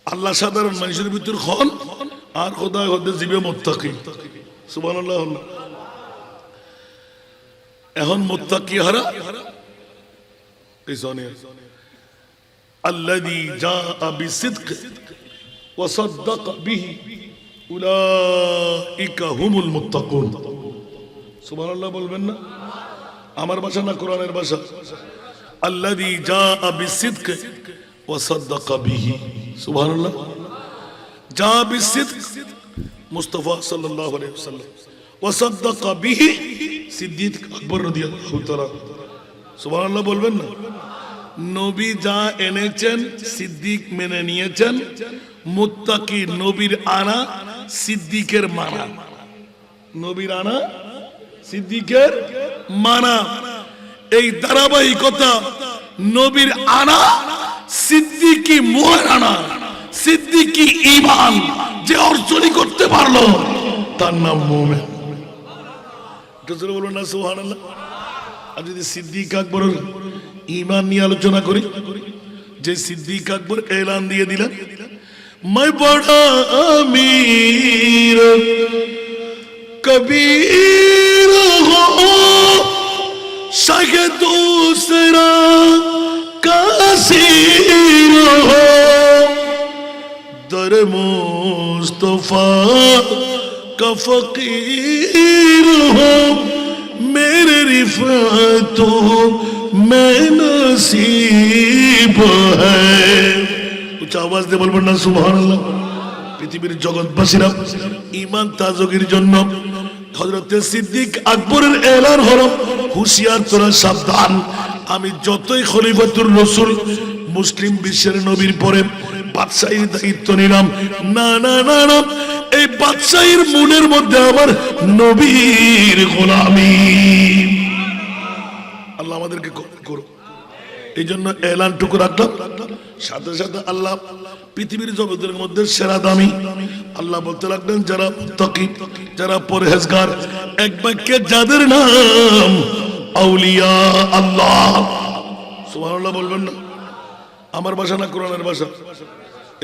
S1: আল্লাহ সাধারণ মানুষের ভিতর খন, আর খোদা হতে জীবে মুত্তাকি। সুবহানাল্লাহ। এখন মুত্তাকি হারা পিছনে আল্লাযী জাআ বিসিদক ওয়া সাদ্দাক বিহি উলাইকা হুমুল মুত্তাকুন। সুবহানাল্লাহ বলবেন না? আমার ভাষা না কোরআনের ভাষা। আল্লাযী জাআ বিসিদক ওয়া সাদ্দাক বিহি। সুবহানাল্লাহ। জাআ বিসিদক মুস্তাফা সাল্লাল্লাহু আলাইহি ওয়াসাল্লাম, ওয়া সাদ্দাক বিহি সিদ্দিক আকবর রাদিয়াল্লাহু তাআলা। সুবহানাল্লাহ বলবেন না? নবী যা এনেছেন সিদ্দিক মেনে নিয়েছেন, মুত্তাকি নবীর আনা সিদ্দিকের মানা, নবীর আনা সিদ্দিকের মানা। এই ধারাবাহিকতা নবীর আনা, সিদ্দিকি মোহর আনা, সিদ্দিকি ঈমান যে অর্জনই করতে পারলো তার নাম মুমিন। বলুন না সুবহানাল্লাহ। আর যদি সিদ্দিক আকবরের ঈমান নিয়ে আলোচনা করি, যে সিদ্দিক আকবর এলান দিয়ে দিলেন मैं बड़ा अमीर कबीर हो शायद दूसरा कासीर हो दर मुस्तफा का फकीर हो मेरे रिफात में नसीब है। আওয়াজ দিয়ে বলবেন না সুবহানাল্লাহ। পৃথিবীর জগৎবাসীরা ঈমান তাজগীর জন্য হযরতে সিদ্দিক আকবরের এলান হলো, হুঁশিয়ার তোরা সাবধান, আমি যতই খলিফাতুর রাসূল মুসলিম বিশ্বের নবীর পরে বাদশাহীর দায়িত্ব নিলাম, না না না না, এই বাদশাহীর মনের মধ্যে আমার নবীর গোলামি। আল্লাহ আমাদেরকে করুন। এই জন্য এলানটুকু রাখলাম। সাথে সাথে আল্লাহ পৃথিবীর জগতের মধ্যে সেরা দামি আল্লাহ বলতে লাগলেন যারা মুত্তাকি, যারা পরহেজগার, এক বাক্যে যাদের নাম আউলিয়া আল্লাহ। সুবহানাল্লাহ বলবেন না? আমার ভাষা না কোরআনের ভাষা।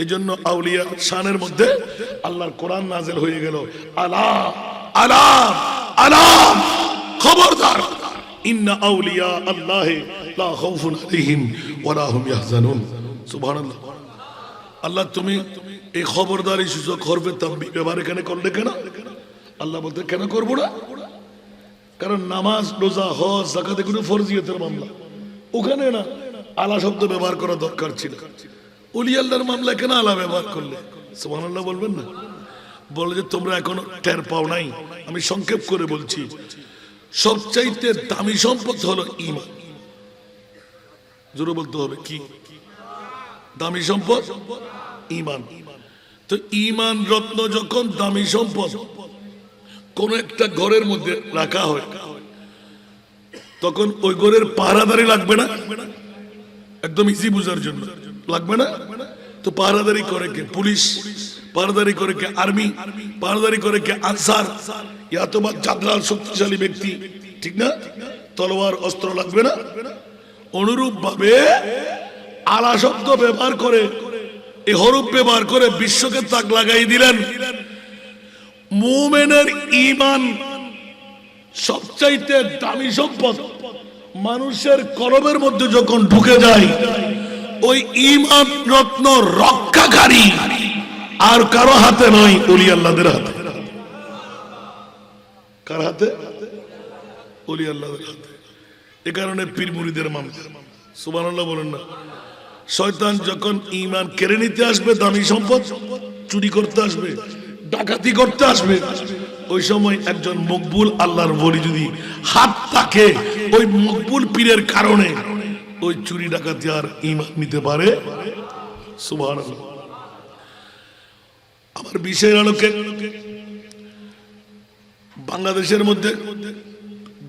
S1: এই জন্য আউলিয়া শানের মধ্যে আল্লাহর কোরআন নাযিল হয়ে গেল। আলা আলা আলা, খবরদার, ইন্না আউলিয়া আল্লাহ লা খাউফুন আলাইহিম ওয়া লা হুম ইয়াহজানুন। সুবহানাল্লাহ। আল্লাহ তুমি এই খবরদারি সূচক হরফে তানবীহ ব্যবহার এখানে করলে কেন? আল্লাহ বলতে কেন করব না? কারণ নামাজ, রোজা, হজ, যাকাত এগুলো ফরজিয়তের মামলা, ওখানে না আলা শব্দ ব্যবহার করা দরকার ছিল। ওলি আল্লাহর মামলা কেন আলা ব্যবহার করলে? সুবহানাল্লাহ বলবেন না? বলে যে তোমরা এখনো টের পাও নাই। আমি সংক্ষেপ করে বলছি, সবচাইতে দামি সম্পদ হলো ঈমান। জোরে বলতে হবে, কি দামি সম্পদ? ঈমান। তো ঈমান রত্ন যখন দামি সম্পদ কোন একটা ঘরের মধ্যে রাখা হয়, তখন ওই ঘরের পাহারাদারি লাগবে না? একদম ইজি বুঝার জন্য লাগবে না? তো পাহারাদারি করে কে? পুলিশ। পাহারাদারি করে কে? আর্মি। পাহারাদারি করে কে? আনসার। ইয়া তো বা জাদরাল শক্তিশালী ব্যক্তি, ঠিক না? তলোয়ার অস্ত্র লাগবে না? অনুরূপ ভাবে আলা শব্দ ব্যবহার করে, এই হরফ ব্যবহার করে বিশ্বকে তাক লাগাই দিলেন। মুমিনের ঈমান সবচাইতে দামি সম্পদ। মানুষের কলবের মধ্যে যখন ঢুকে যায়, ওই ঈমান রত্ন রক্ষাকারী আর কারো হাতে নয়, ওলি আল্লাহদের হাতে। কার হাতে? ওলি আল্লাহদের হাতে। এ কারণে পীর মুরিদের মামলা। সুবহানাল্লাহ বলেন না? শয়তান যখন ঈমান কেড়ে নিতে আসবে, দামি সম্পদ চুরি করতে আসবে, ডাকাতি করতে আসবে, ওই সময় একজন মকবুল আল্লাহর ওলি যদি হাত থাকে, ওই মকবুল পীরের কারণে ওই চুরি ডাকাতি আর ঈমান নিতে পারে। সুবহানাল্লাহ। আমার বিষয়ের আলোকে বাংলাদেশের মধ্যে,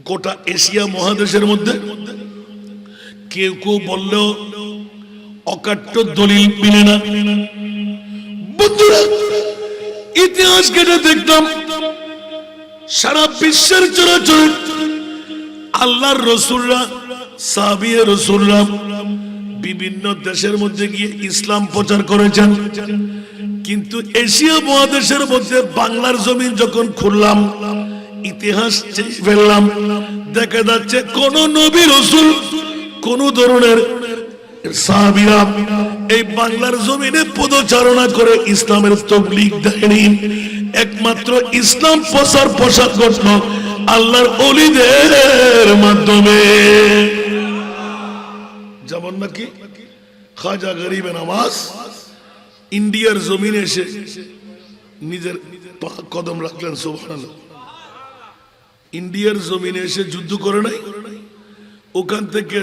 S1: গোটা এশিয়া মহাদেশের মধ্যে কেউ কেউ বললেও অকাট্য দলিল মিলে না। বন্ধুরা, ইতিহাস ঘেটে দেখলাম সারা বিশ্বের চরাচর আল্লাহর রাসূলরা, সাহাবীয়ে রাসূলরা বিভিন্ন দেশের মধ্যে গিয়ে ইসলাম প্রচার করেছেন। কিন্তু এশিয়া মহাদেশের মধ্যে বাংলার জমিন যখন খুললাম, ইতিহাস ফেললাম, দেখা যাচ্ছে কোন নবী রাসূল, কোন ধরনের সাহাবীরা এই বাংলার জমিনে পদচারণা করে ইসলামের তাবলীগ দেয়নি। একমাত্র ইসলাম প্রসার ঘটল আল্লাহর ওলিদের মাধ্যমে। যেমন নাকি খাজা গরিবে নওয়াজ ইন্ডিয়ার জমিনে এসে নিজের কদম রাখলেন। সুবহানাল্লাহ। ইন্ডিয়ার জমিনে এসে যুদ্ধ করে নাই, ওখান থেকে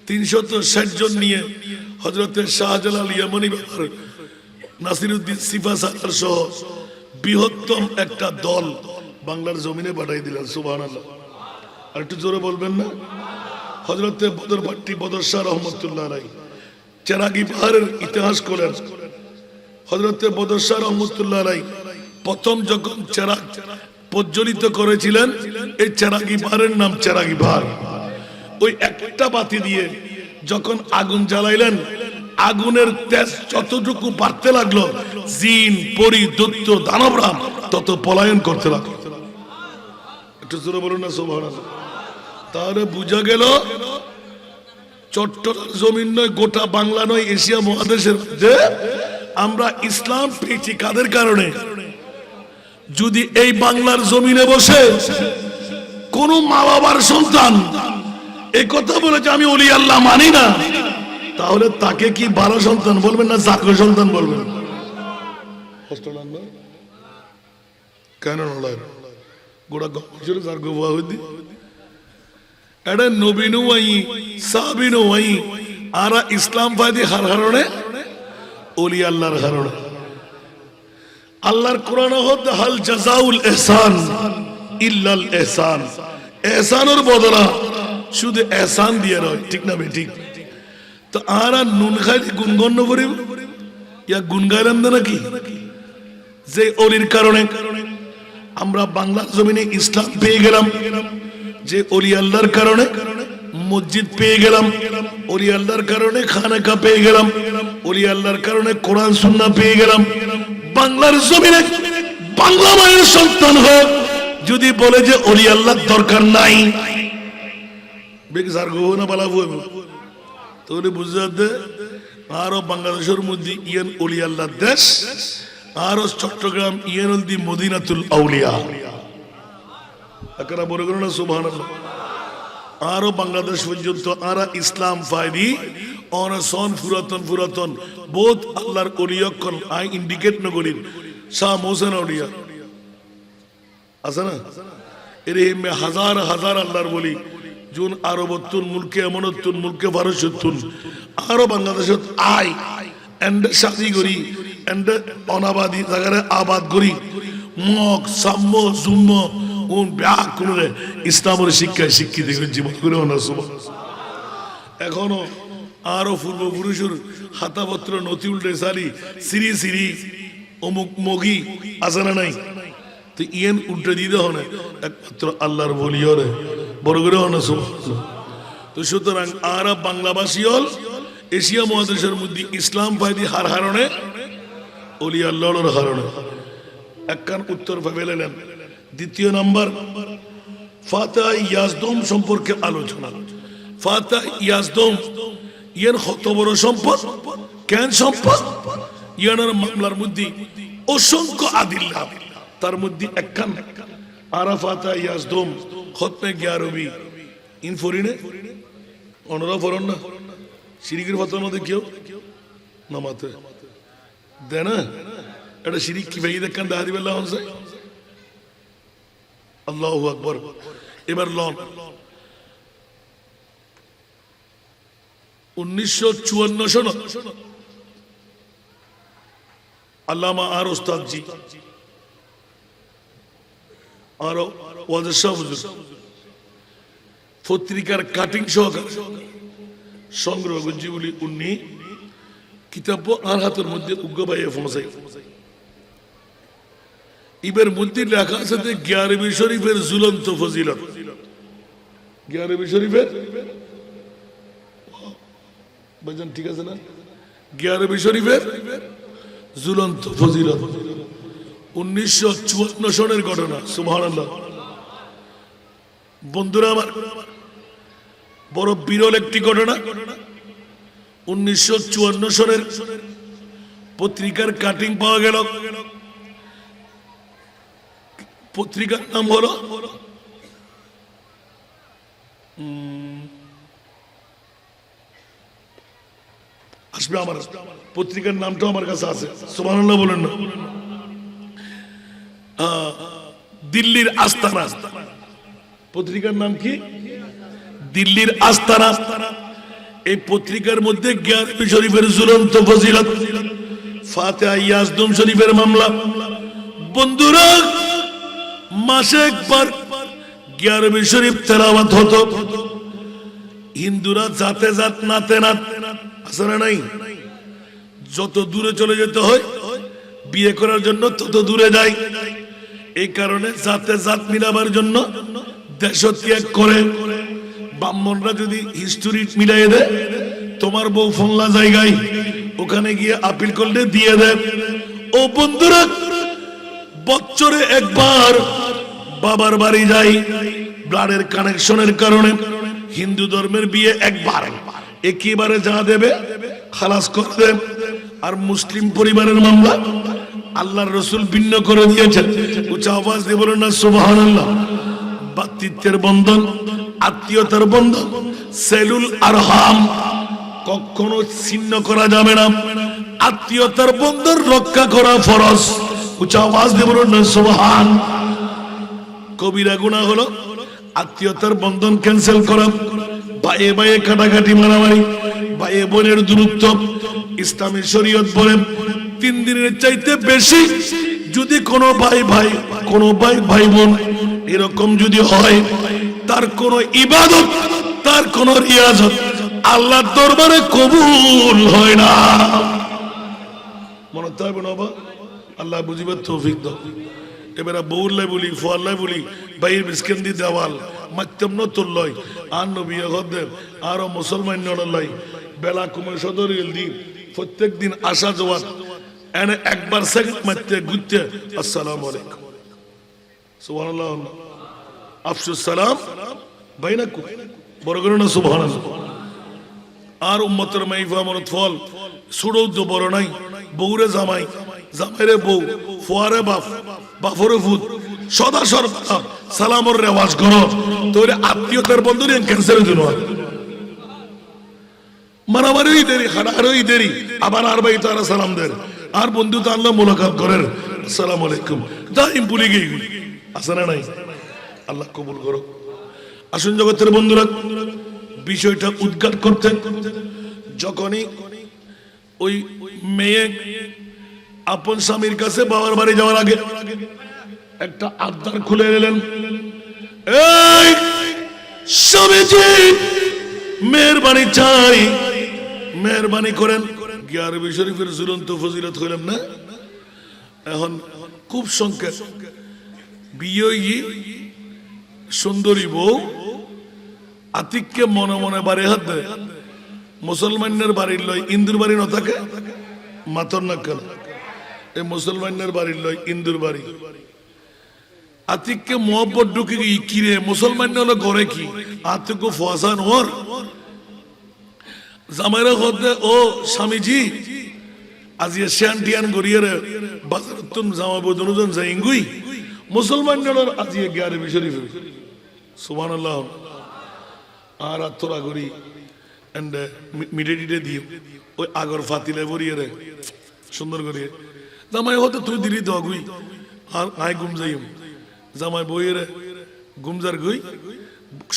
S1: ৩৬০ জন নিয়ে হযরতে শাহজালাল ইয়ামানি ব্যাপার, নাসিরউদ্দিন সিফা সালার সহ বৃহত্তম একটা দল বাংলার জমিনে পাঠাই দিলেন, সুবহানাল্লাহ। আর একটু জোরে বলবেন না? হযরতে বদর ভাট্টি বদর শাহ রহমতুল্লাহ আলাইহি চেরাগি পাহাড়ের ইতিহাস করেন। হযরতে বদর শাহ রহমতুল্লাহ আলাইহি প্রথম যখন চেরাগ প্রজ্বলিত করেছিলেন, এই চেরাগি পাহাড়ের নাম চেরাগি পাহাড়। ওই একটা বাতি দিয়ে যখন আগুন জ্বালাইলেন, আগুনের তেজ যতটুকু বাড়তে লাগলো, জিন পরি দৈত্য দানবরা তত পলায়ন করতে লাগলো। একটু জোরে বলুন না সুবহানাল্লাহ। তাহলে বুঝা গেল চট্টগ্রাম জমিন নয়, গোটা বাংলা নয়, এশিয়া মহাদেশের মধ্যে আমরা ইসলাম পেয়েছি কাদের কারণে? যদি এই বাংলার জমিনে বসে কোন মা বাবার সন্তান এই কথা বলে যে আমি ওলি আল্লাহ মানি না, তাহলে তাকে কি ভালো সন্তান বলবেন না জাগ্র সন্তান বলবেন? কেন নয়? গোড়া গম্ভীর জাগ্র হইদি এটা নবীনু ওয়াই সাহাবীনু ওয়াই আরা ইসলাম ফায়দি হার হারণে ওলি আল্লাহর হারণে। আল্লাহর কোরআন হতে হাল জাযাউল ইহসান ইল্লাল ইহসান, ইহসানের বদলা শুধু ইহসান দিয়ে নয়, ঠিক না বে ঠিক? তো আরা নুন খাইলে গুনগণ্য করিব ইয়া গুন গাইলাম না নাকি? যে অলির কারণে আমরা বাংলার জমিনে ইসলাম পেয়ে গেলাম, যে অলি আল্লাহর কারণে মসজিদ পেয়ে গেলাম, অলি আল্লাহর কারণে খানাকা পেয়ে গেলাম, অলি আল্লাহর কারণে কোরআন সুন্নাহ পেয়ে গেলাম। বাংলার জমিনে বাংলা মায়ের সন্তান হোক যদি বলে যে অলি আল্লাহর দরকার নাই, বেকার গো না বালা বলবো, তাহলে বুঝতে আরো বাংলাদেশের মধ্যে ইয়ান অলি আল্লাহর দেশ, আরো চট্টগ্রাম ইয়ান দি মদিনাতুল আউলিয়া। একরা বলে গেল না সুবহানাল্লাহ। আরো বাংলাদেশ পর্যন্ত আরা ইসলাম ফায়দি অনসন পুরাতন পুরাতন বহুত আল্লাহর অলিয়ক্ষণ আই ইন্ডিকেট নগরীর শাহ মোহসেন আউলিয়া আছে না? এর মে হাজার হাজার আল্লাহর বলি জুন আরবতুন মুলকে এমনতুন মুলকে ফারসতুন আরো বাংলাদেশত আই এন্ড শাদি করি এন্ড অনাবাদী জায়গায় আবাদ করি মগ সাম্য জুম্ম কোন ব্যাগ করে ইসলামের শিক্ষায় শিক্ষিত জীবন করে এখনো আরো পূর্বপুরুষের হাতাপত্র নথি উল্টে সারি সিরি সিরি অমুক মগি আছে না নাই? তো ইয়েন উল্টে দিতে হবে একমাত্র আল্লাহর বলিয়রে বড় করে হন। তো সুতরাং আরা বাংলাভাষী হল এশিয়া মহাদেশের মধ্যে ইসলাম ফায়দি হার হারণে অলি আল্লাহর হারণে একখান উত্তর ফেলেলেন। দ্বিতীয় নাম্বার ফাতিহা ইয়াজদুম সম্পর্কে আলোচনা। ফাতিহা ইয়াজদুম ইয়ার কত বড় সম্পদ, কেন সম্পদ? ইয়ানের মামলার মধ্যে অসংখ্য আদিল্লা, তার মধ্যে একখান আরা ফাতিহা ইয়াজদুম খতমে গিয়ারবি ইন ফরিনে অনরা ফরন না শিরিকের ফাতিহার মধ্যে কেউ নামাতে দেয় না। এটা শিরিক কি ভাই দেখেন দেখা দিবে আল্লাহ হনসাই আল্লাহু আকবার। এবার লন 1954 সন আল্লামা আর ওস্তাদ জি আর ওয়াজেদ শাহ হুজুর পত্রিকার কাটিং সহকারে সংগ্রহ গঞ্জি বলি উনি কিতাব আর হাতের মধ্যে উগ্রবাইয়ে ফমসাই ইবের মধ্যে লেখা আছে যে গিয়ারবি শরীফের ঝুলন্ত ফজিলত। গিয়ারবি শরীফের ভাইজান ঠিক আছে না? গিয়ারবি শরীফের ঝুলন্ত ফজিলত 1954 সনের ঘটনা। সুবহানাল্লাহ। বন্ধুরা আমার, বড় বিরল একটি ঘটনা। 1954 সনের পত্রিকার কাটিং পাওয়া গেল। পত্রিকার নাম হলো আসবে আমার পত্রিকার নামটাও আমার কাছে আছে। সুবহানাল্লাহ বলেন না? দিল্লির আস্তানা। পত্রিকার নাম কি? দিল্লির আস্তানা। এই পত্রিকার মধ্যে গিয়ারবি শরীফের ঝুলন্ত ফজিলত, ফাতিহা ইয়াজদুম শরীফের মামলা, বন্ধুরা, মাসে একবার গিয়ারবি শরীফ তেলাওয়াত হতো। হিন্দুরা জাতে জাত নাতে নাত আসলে নাই, যত দূরে চলে যেতে হয় বিয়ে করার জন্য তত দূরে যায়। এই কারণে জাতে জাত মিলাবার জন্য দেশ ত্যাগ করে। ব্রাহ্মণরা যদি হিস্টোরি মিলাই দেয়, তোমার বউ ফোনলা জায়গায়, ওখানে গিয়ে আপিল করলে দিয়ে দেয়। ও বন্ধুরা, বছরে একবার বাবার বাড়ি যাই ব্লাডের কানেকশনের কারণে। হিন্দু ধর্মের বিয়ে একবার, একেবারে যা দেবে খালাস করে দেব। আর মুসলিম পরিবারের মামলা আল্লাহর রসুল ভিন্ন করে দিয়েছেন। উচ্চ আওয়াজ দিয়ে বলেন না সুবহানাল্লাহ। ভাতৃত্বের বন্ধন, আত্মীয়তার বন্ধন, সেলুল আরহাম কখনো ছিন্ন করা যাবে না। আত্মীয়তার বন্ধন রক্ষা করা ফরজ। উচ্চ আওয়াজ দিয়ে বলেন না সুবহান। কবিরা গুনাহ হলো আত্মীয়তার বন্ধন ক্যান্সেল করা, ভাইয়ে ভাইয়ে কাটাকাটি মারামারি, ভাইয়ে বোনের দূরত্ব। ইসলামী শরীয়ত বলে 3 দিনের চাইতে বেশি যদি কোনো ভাই ভাই, কোনো ভাই ভাই বোন এরকম যদি হয়, তার কোনো ইবাদত, তার কোনো রিয়াজত আল্লাহর দরবারে কবুল হয় না। মনে থাকবে না বাবা, আল্লাহ বুঝিবার তৌফিক দাও। এবারে বউল্লাই বলি, ফোয়াল্লাই বলি, বাইর বিস্কেন্দি দেওয়াল মাধ্যম নতুন লয় আর নবী হদ্দের আরো মুসলমান নড়াই বেলা কুমে সদর দি প্রত্যেক দিন আসা যাওয়ার এনে একবার সেকেন্ড মারতে ঘুরতে আসসালামু আলাইকুম সুবহানাল্লাহ আফসুস সালাম বাইনাকুম বড় করে না সুবহানাল্লাহ। আর উম্মতের মাইফা মনত ফল সুড়ৌ তো বড় নাই, বউরে জামাই, জামাইরে বউ, ফোয়ারে বাপ, বাফরে ফুট, সদা সর্বদা সালামর রেওয়াজ করো। তোর আত্মীয়তার বন্ধু ক্যান্সেল দিন মারামারি দেরি, হারারই দেরি, আবার আর ভাই তারা সালাম দেন, আর বন্ধু তো আল্লাহ মোলাকাত করেন আসসালামু আলাইকুম, দাইম ভুলে গিয়ে আসে না নাই। আল্লাহ কবুল করো। আসুন জগতের বন্ধুরা, বিষয়টা উদ্ঘাট করতেন যখনই ওই মেয়ে আপন স্বামীর কাছে বাবার বাড়ি যাওয়ার আগে একটা আবদার খুলে এলেন, এই স্বামীজি মেহরবানি চাই, মেহরবানি করেন। গিয়ারবি শরীফের ঝুলন্ত ফজিলত হইলাম না। এখন খুব সংকেত বিয়ে সুন্দরী বউ আতিককে মনে মনে বাড়ি হাত দেয়। মুসলমানের বাড়ির লয় ইন্দুর বাড়ি না থাকে মাতর না কেন, এই মুসলমানের বাড়ির লয় ইন্দুর বাড়ি। আতিককে মোহব্বত ঢুকে কি রে মুসলমান হলো ঘরে কি আতিক ফসান ওর জামাইরা হতে ও স্বামীজি আজি শ্যান টিয়ান গড়িয়ে রে বাজার তুম জামা বদনুজন যাইঙ্গুই মুসলমান হলো আজি গিয়ারবি শরীফ সুবহানাল্লাহ। আর তোরা করি মিটে টিটে দিয়ে ওই আগর ফাতিলে ভরিয়ে রে সুন্দর করিয়ে জামাই হতে তুই দিলি দগুই আর আই গুম যাইম জামাই বইয়ে রে গুমজার গুই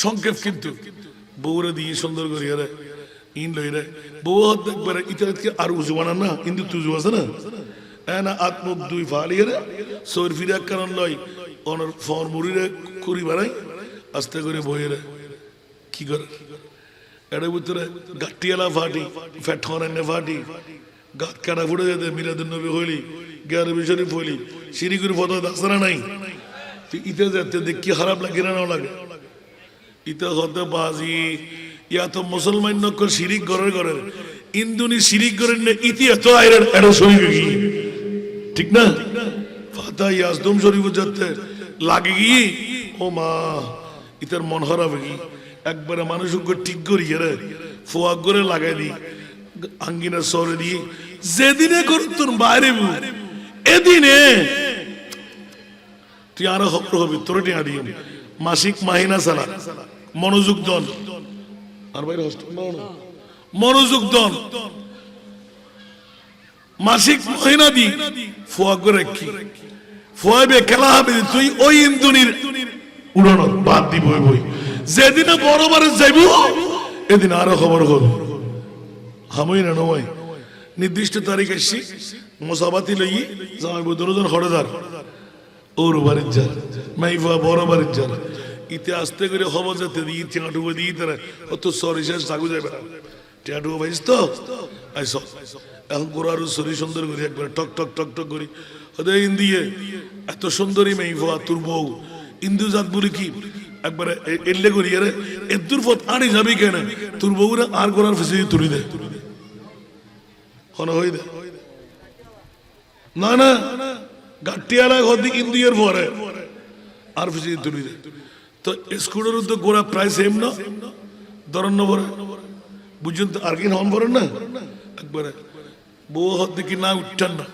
S1: সংক্ষেপ কিন্তু বউরে দিয়ে সুন্দর করিয়ে রে ইন লই রে বউ হতে একবারে ইতাকে আর উজু বানান না কিন্তু তুজু আছে না না আত্মুক দুই ফালিয়ে রে সৌর ফিরে কারণ লয় অনর ফর মুড়িরে কুড়ি বানাই আস্তে করে বইয়ে রে কি করে এর ভিতরে গাটিয়ালা ফাটি ফ্যাটনে ফাটি গাত কাটা ফুটে যেতে মিরাদুন নবী হইলি গিয়ারবি শরীফ হইলি শিরিগুর ফটো দাসরা নাই ইতে যেতে দেখ কি খারাপ লাগে না লাগে। ইতে হতে বাজি ইয়া তো মুসলমান নক শিরিক ঘরের ঘরের ইন্দুনি শিরিক করেন না ইতি এত আইরের এড়ো শরীফ কি ঠিক না ফাতা ইয়াজদুম শরীফ যেতে লাগে গিয়ে ও মা ইতার মন খারাপ কি একবারে মানুষ ঠিক করিয়ে রে ফোয়া করে লাগাই দি আঙ্গিনা সরে দিয়ে যেদিনে করুন তোর বাইরে এদিনে তুই আরো খবর হবি তোর টিয়া দিয়ে মাসিক মাহিনা চালা মনোযোগ দন আর বাইরে মনোযোগ দন মাসিক মাহিনা দি ফোয়া করে কি ফোয়াবে খেলা হবে তুই ওই ইন্দুনির উড়ানো বাদ দি বই বই যেদিনে বড়বারে যাইব এদিন আরো খবর হল হামই না নয় নির্দিষ্ট তারিখ এসছি মোসাবাতি লই জামাই বদরুজন হরদার ওর বাড়ির যার মাইফা বড় বাড়ির যার ইতে আসতে করে হবো যেতে দিয়ে টিয়াটুকো দিয়ে তারা অত সরি শেষ থাকু যাবে না টিয়াটুকো পাইস তো আইস এখন গোড়ারও শরীর সুন্দর করি একবার টক টক টক টক করি ওদের ইন্দিয়ে এত সুন্দরী মাইফা তোর বউ ইন্দু জাত বলি কি একবারে এলে করি আরে এদুর পথ আড়ি যাবি কেন তোর বউরা আর গোড়ার ফেসে তুলি দে হন হই দে না না গাটিয়ালা হদি ইন্দিয়ের পরে আর ফেসে তুলি দে তো স্কুলের তো গোড়া প্রায় সেম না ধরন পরে বুঝুন তো আর কি হন পড়েন না একবারে বউ হদ দেখি না উঠান না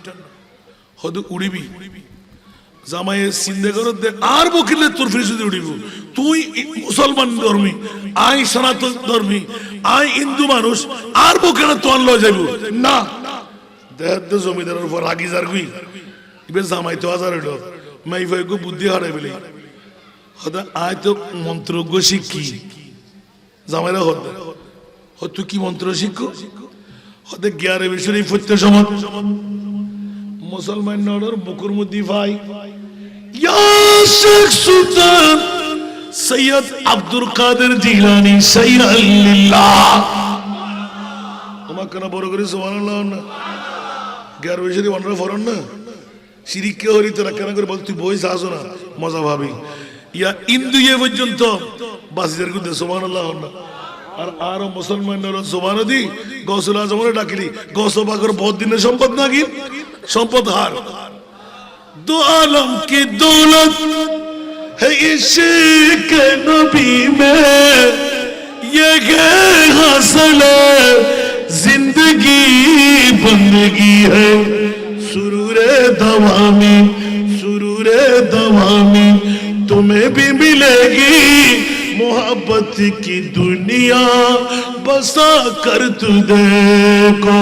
S1: হদ উড়িবি জামাইয়ে চিন্তা করো দেখ আর বকিলে তোর ফিরে উড়িব তুই মুসলমান ধর্মী আই সনাতন ধর্মী আই হিন্দু মানুষ আর বকেনা তোর লয় যাইব না দেখ তো জমিদারের উপর রাগি যার গুই এবার জামাই তো হাজার হইল মাই ভাই গো বুদ্ধি হারাই বলে হদা আয় তো মন্ত্রজ্ঞ শিক্ষি জামাইরা হদ তুই কি মন্ত্র শিক্ষক হতে জ্ঞানের বিষয় ফত্য সমাজ মুসলমান নড়র মুকুর মধ্যে ভাই ইয়া শেখ সুলতান সৈয়দ আব্দুল কাদের জিলানী সাইয়্যিদুল্লাহ তোমাকে কেন বড় করে সুবহানাল্লাহ না জ্ঞান বিষয় ওয়ান্ডার ফরন না শিরিক কে হরি তোরা কেন করে বল তুই বই আসো না মজা ভাবি ইয়া ইন্দু এ পর্যন্ত বাসিদের গুদে সুবহানাল্লাহ না আর আরো মুসলমানরা সুবহান দি গৌসুল আজমরে ডাকিলি গৌস বাকর বহুত দিনের সম্পদ নাকি সম্পদ হার দো আলম কি দৌলত है इश्क नबी में ये हासिल जिंदगी बंदगी है सुरूरे दवामी तुम्हें भी मिलेगी मोहब्बत की दुनिया बसा कर तू देखो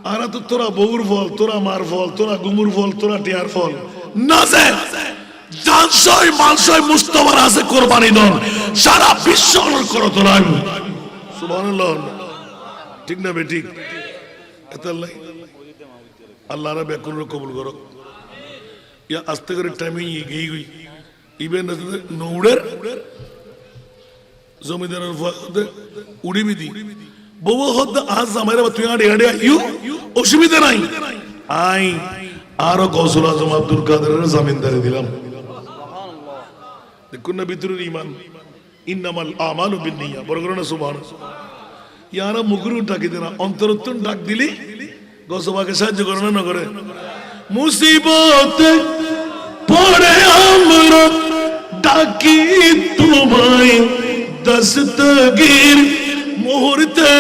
S1: आरा तो तोरा बउर फल तोरा मार फल तोरा गुमुर फल तोरा टियार फल নাজে জানসই মানসই মুস্তাফার আছে কুরবানি দন সারা বিশ্ব অনর করো তোরা সুবহানাল্লাহ ঠিক না বে ঠিক এতাল্লাই আল্লাহ রা বেকুল কবুল করো ইয়া আস্তে করে টাইমিং গই গই ইবেন নৌড়ের জমিদারের ফাদে উড়িবি দি বউ হদ আজ আমারে তুই আড়ে আড়ে ইউ অসুবিধা নাই আই আরো গৌসুল আজম আব্দুল কাদেরের জামিনদারি দিলাম দেখুন না ভিতরের ঈমান ইন্নামাল আমালু বিন্নিয়া বড় করে না সুবহানাল্লাহ ইয়ারা মুখরু ডাকি দেনা অন্তরত্তন ডাক দিলি গৌসবাকে সাহায্য করে না করে মুসিবতে পড়ে আমরা ডাকি তোমায় দস্তগীর মুহূর্তে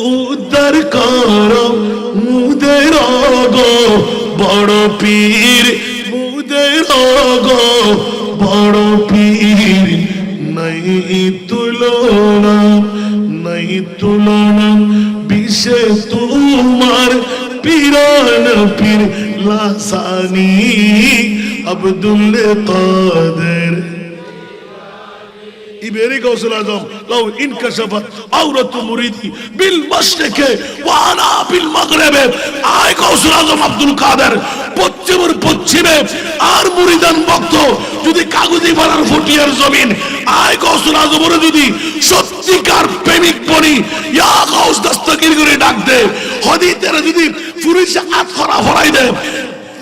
S1: উদ্ধার করো মুদের গো বড় পীর মুদের গো বড় পীর নাই তুলনা বিষে তোমার পীরান পীর লাসানি আব্দুল কাদের ইবেরি গৌসুল আজম লাউ ইনকাশাফাত আওরাতু মুরিদি বিল মাশরিকে ওয়া আনা বিল মাগরিবে আয় গৌসুল আজম আব্দুল কাদের পশ্চিমে আর মুরিদান ভক্ত যদি কাগজি পাড়ার ফটিয়ার জমিন আয় গৌসুল আজমের যদি সত্যিকার প্রেমিক বনি ইয়া গাউস দস্তগীর করে ডাক দে হদিতের যদি পুরুষে হাত খরা ফরাই দে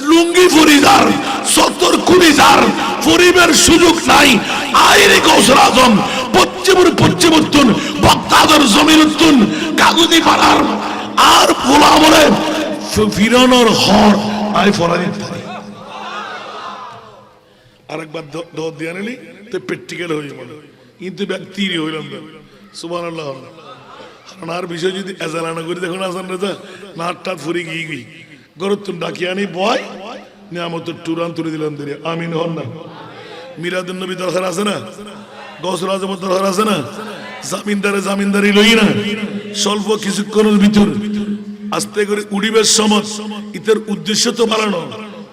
S1: লুঙ্গি ফরিদার সত্তর কুড়িদার পরিবের সুযোগ নাই আইরে গৌসুল আজম পশ্চিমোত্তন বক্তাদের জমির উত্তন কাগজি পাড়ার আর ভোলা বলে ফিরানোর হর আই ফরা দিতে আরেকবার দর দিয়ে নিলি তো প্র্যাকটিক্যাল হয়ে যাবে কিন্তু ব্যক্তির হইলাম না সুবহানাল্লাহ কারণ আর বিষয় যদি এজালানা করে দেখুন আসান রেজা নাটটা ফুরি গিয়ে গই গরতুন ডাকি আনি বয় নিয়ামত টুরান তুলে দিলাম দিয়ে আমিন হন না মিরাদুন নবী দরকার আছে না গৌসুল আজমের দরকার আছে না জামিনদারি লই না স্বল্প কিছুক্ষণের ভিতর আস্তে করে উড়িবের সময় ইতের উদ্দেশ্য তো বাড়ানো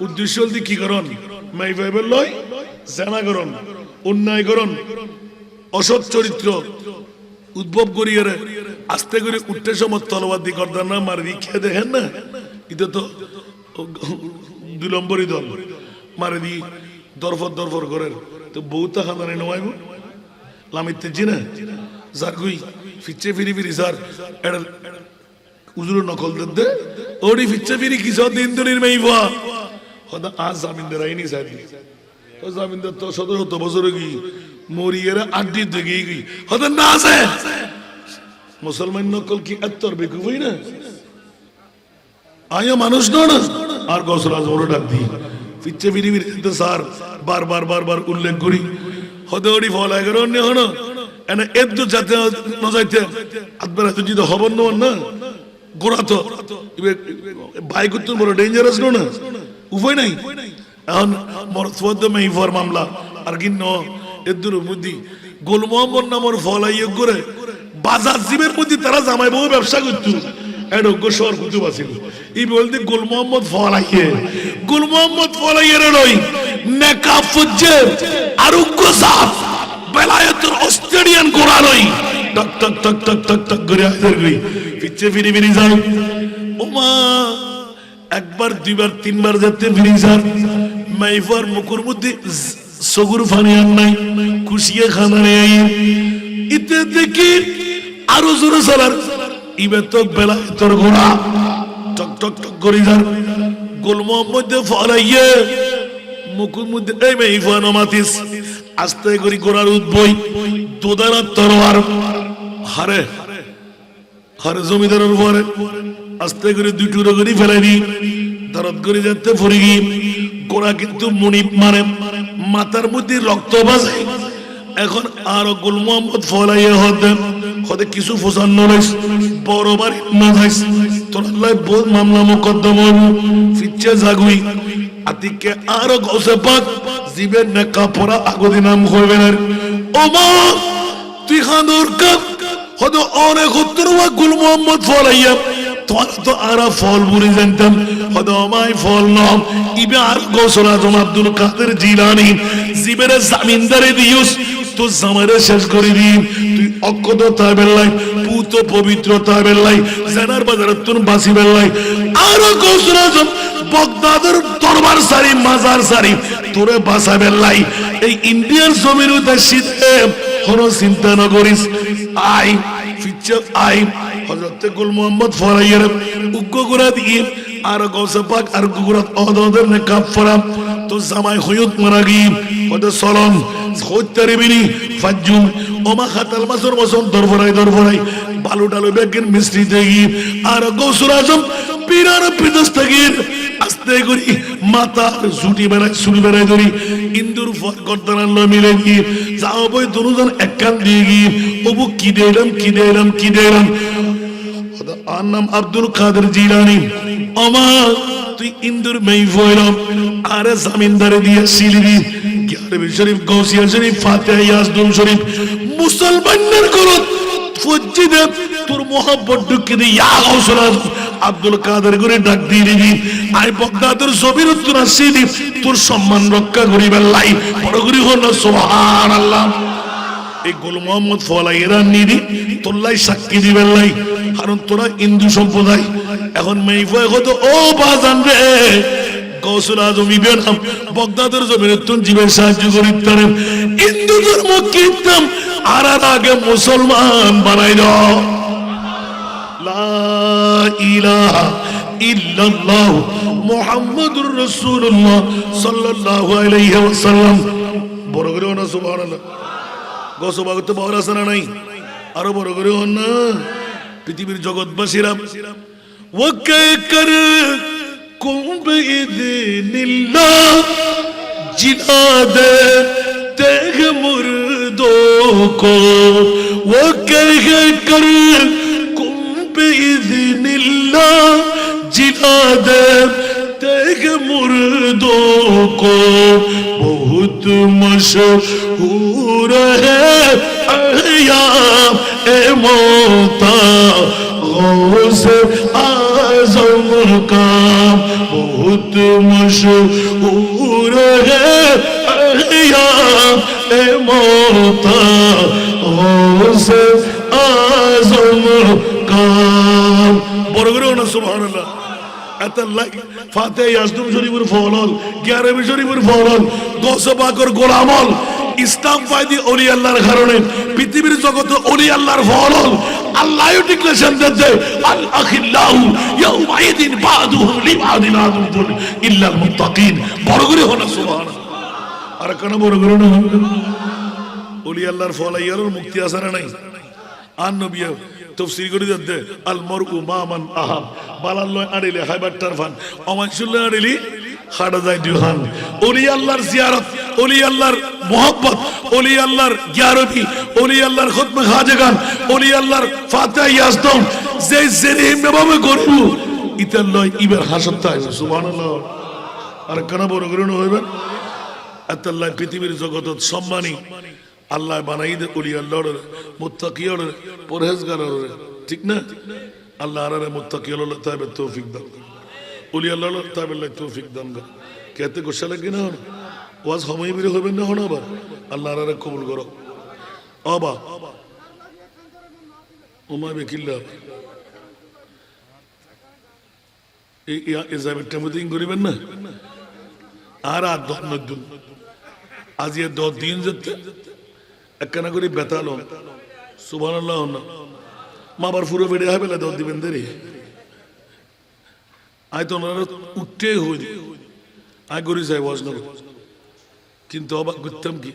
S1: উদ্দেশ্য হল কি করন মাই ভাইবের লয় জানা করন অন্যায় করন অসৎ চরিত্র উদ্ভব করিয়ে আস্তে করে উঠতে সময় তলবাদ দিয়ে করদার না মারি খেয়ে দেখেন না এটা তো দুই নম্বরই দল মারে দি দরফর করেন তো বউতা খাদানে নয় লামিতে জিনা যার কই ফিচ্ছে ফিরি স্যার এটা উজুর নকল দে ওডি ফিচ্ছে ফিরি কিস দিন দনির মেইবা হদা আজ জামিনদার আইনি সাইদি ও জামিনদার তো 17 বছর কি মরিয়েরা আড্ডি দেখি কি হদা না আছে মুসলমান নকল কি এত্তর বেকু হই না আয়া মানুষ না আর গসল আজমর ডাক দি ফিচ্ছে ফিরি তো স্যার বার উল্লেখ করি হদা ওডি ফল আগে অন্য হনো এনে এদ্দু যাতে ন যাইতে আদবার এত যদি হবন না গোড়া তো বাইক তো বড় ডেঞ্জারাস না উপায় নাই এখন মরতফদ মেইফর মামলা আর কিন্ন এদ্দুর বুদ্ধি গোল মোহাম্মদ নামর ফল আইয়ে করে বাজার জীবের মধ্যে তারা জামাই বউ ব্যবসা করত এডোগ্য শহর কুতুব আছিল ই বলতে গোল মোহাম্মদ ফল আইয়ে রে নই নেকা ফুজ্জে আরোগ্য সাফ বেলায়েতের অস্ট্রেলিয়ান গোড়া নই টক করে হাজার গই পিছে ফিরি যায় ওমা একবার দুইবার তিনবার যেতে ফিরি যার মাইফার মুখের মধ্যে সগুর ফানি আর নাই খুশিয়ে খানা নেই ইতে দেখি আরো জোরে চলার ইবে তো বেলায়েতের গোড়া টক করে যার গোল মোহাম্মদ ফলাইয়ে মুখের মধ্যে এই মাইফা নমাতিস আস্তে করি গোড়ার উদ্বই দোদার তরোয়ার হারে জমিদারের উপরে আস্তে করে দুই টুকরো করে ফেলাই দি দরদ করে যেতে ফরি গিয়ে গোড়া কিন্তু মনিপ মারে মাথার মধ্যে রক্ত বাজে এখন আরো গোল মোহাম্মদ ফলাইয়া হতে কিছু ফোসান্ন নাইস বড় বাড়ি না যাইস তোর আল্লাহ বহুত মামলা মোকদ্দমা ফিচ্ছে জাগুই আতিকে আরো গৌসে পাক জীবের নেকা পড়া আগদি নাম হইবে না ও মা তুই খান্দর কাপ হয়তো অনেক হত্তরবা গুল মোহাম্মদ ফলাইয়া তোমার তো আরা ফল বুড়ি জানতাম হয়তো আমায় ফল নাম ইবে আর গৌসল আজম আব্দুল কাদের জিলানি জীবের জামিনদারে দিউস তো জামারে শেষ করে দি তুই অক্ষত তাই বেল্লাই পুত পবিত্র তাই বেল্লাই জানার বাজারে তুন বাসি বেল্লাই আর গৌসল আজম বগদাদের দরবার সারি মাজার সারি তোরে বাসা বেল্লাই এই ইন্ডিয়ান জমির উদ্দেশ্যে কোনো চিন্তা না করিস আই ফিচার আই হযরত গুল মোহাম্মদ ফরাইয়ের উগ্র গুরা দিয়ে আর গৌসে পাক আর গুরাত অদদের নে কাফরা তো জামাই হয়ুত মারা গি ওদ সলন হইতারে বিনি ফাজুম ওমা খাতাল মাসর মসন দরবরাই বালু ডালো বেগেন মিস্ত্রি দেগি আর গৌসুল আজম পীরার পিদস্তগির আস্তে করি মাথা ছুটি বেড়াই ধরি ইন্দুর গর্দানার মিলে গিয়ে যাও বই দুজন এক কান দিয়ে গিয়ে ওবু কি দিলাম আর নাম আব্দুল কাদের জিলানি আমা তুই ইন্দুর মেই ফয়লাম আরে জামিনদারে দিয়ে সিলবি গ্যারবি শরীফ গৌসিয়া শরীফ ফাতিহা ইয়াসদুল শরীফ মুসলমানদের করত ফজ্জিদে তোর মোহাব্বত ঢুকে দি ইয়া গৌসুল আব্দুল কাদের করে ডাক দিয়ে দিবি আই বগদাদের জমির উত্তর আসিনি তোর সম্মান রক্ষা করিবার লাই বড় করি হল সুবহানাল্লাহ এই গোল মোহাম্মদ ফলাইয়েরা নিদি তোল্লাই সাক্ষী দিবেন লাই কারণ তোরা হিন্দু সম্প্রদায় এখন মেইফয় কত ও বাজান রে গৌসুল আজম ইবেন বগদাদের জমির উত্তর জীবের সাহায্য করিতাম হিন্দু ধর্ম কীর্তন আর আগে মুসলমান বানাই দাও লা ইলাহা ইল্লাল্লাহ মুহাম্মাদুর রাসূলুল্লাহ সাল্লাল্লাহু আলাইহি ওয়াসাল্লাম বড় করে না সুবহানাল্লাহ গোসবাগত বড় আছে না নাই আরো বড় করে না পৃথিবীর জগৎবাসীরা ওকে কর কুম্বে ইদনিল্লাহ জিহাদ তেগ মুর্দো কো ওকে কর بإذن الله जिहाद तेग मुर्दों को बहुत मशहूर है अय्याम ए मौता गौस आज़म का बहुत मशहूर है अय्याम ए मौता गौस आज़म का বড় করে না সুবহানাল্লাহ এতাল্লাহ ফাতিহা ইয়াসদুম শরীফের ফলল 11 শরীফের ফলল গৌসে পাকের গোলামল ইসলাম ফায়দি ওলি আল্লাহর কারণে পৃথিবীর জগতে ওলি আল্লাহর ফলল আল্লাহ ডিক্লেরেশন দিতে আল আখিল্লাহু ইয়াউমাইদিন বাদুহুম লিবাদিন আদুন ইল্লাল মুত্তাকিন বড় করে হনা সুবহানাল্লাহ আর কেন বড় করে না ওলি আল্লাহর ফল আইয়ার মুক্তি আসারা নাই আর নবী তফসির করে দিতে আল মারউ মা মান আহাব বালাল্লাহ আড়িলে হাইবার টারফান অমানসুল্লাহ আড়িলি খাড়া যায় দুহান ওলি আল্লাহর জিয়ারত ওলি আল্লাহর মোহাব্বত ওলি আল্লাহর গিয়ারতি ওলি আল্লাহর খুতমে খাজেগান ওলি আল্লাহর ফাতিহা ইয়াসদুম যে জেরিম ভাবে করব ইতাল্লাহ ইবার হাসত আইবে সুবহানাল্লাহ আর কেন বড় করে হইবে আল্লাহ পৃথিবীর জগতত সম্মানী আল্লাহ বানাই দে ওলি আল্লাহর মুত্তাকিয়র পরহেজগারর ঠিক না আল্লাহ আরে মুত্তাকিয়র তাইবে তৌফিক দান ওলি আল্লাহর তাইবে তৌফিক দান কেতে গোসা লাগে না ওয়াজ সময় বের হবেন না হলো আবার আল্লাহ আরে কবুল করো আবা ওমা বেকিল্লা এই এজাবেরটা মধ্যে করিবেন না আর আর দন আজ এ 10 দিন যেতে একখানা করে বেতালো সুবহানাল্লাহ না মাবার ফুরো বেড়ে হবে না 10 দিবেন দেরি আয় তো ওনারা উঠতে হইল আয় করি যাই ওয়াজ না কিন্তু অবাক করতাম কি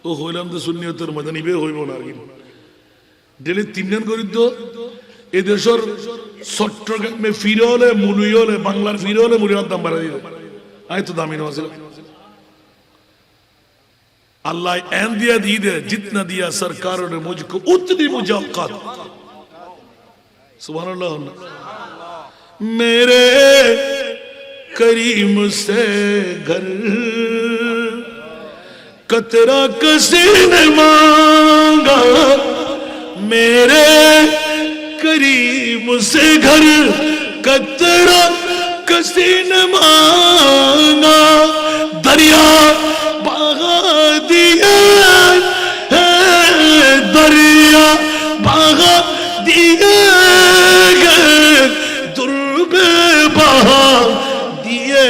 S1: ও হইলাম তো সুন্নিয়তের মধ্যে নিবে হইব না আর কি ডেলি 3 দিন করি তো এদেশের চট্টগ্রামে ফিরে হলে মুলুই হলে বাংলার ফিরে হলে মুড়ির দাম বাড়াই দিবে আয় তো দামি নয় अल्लाह ऐन दिया दी दे जितना दिया सरकारों ने मुझको उतनी मुझे औकात सुभान अल्लाह मेरे करीम से घर कतरा किसी ने मांगा मेरे करीम से घर कतरा किसी ने मांगा दरिया बहा दिया है दरिया बहा दिया दुर्बे बहा दिए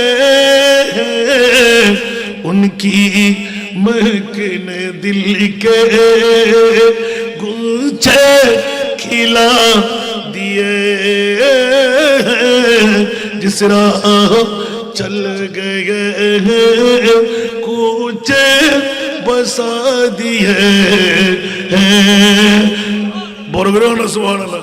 S1: उनकी महकने दिल के गुलछे खिला दिए जिस राह चल गए कूचे बसा दिए हैं बरगरो ना सुभान अल्लाह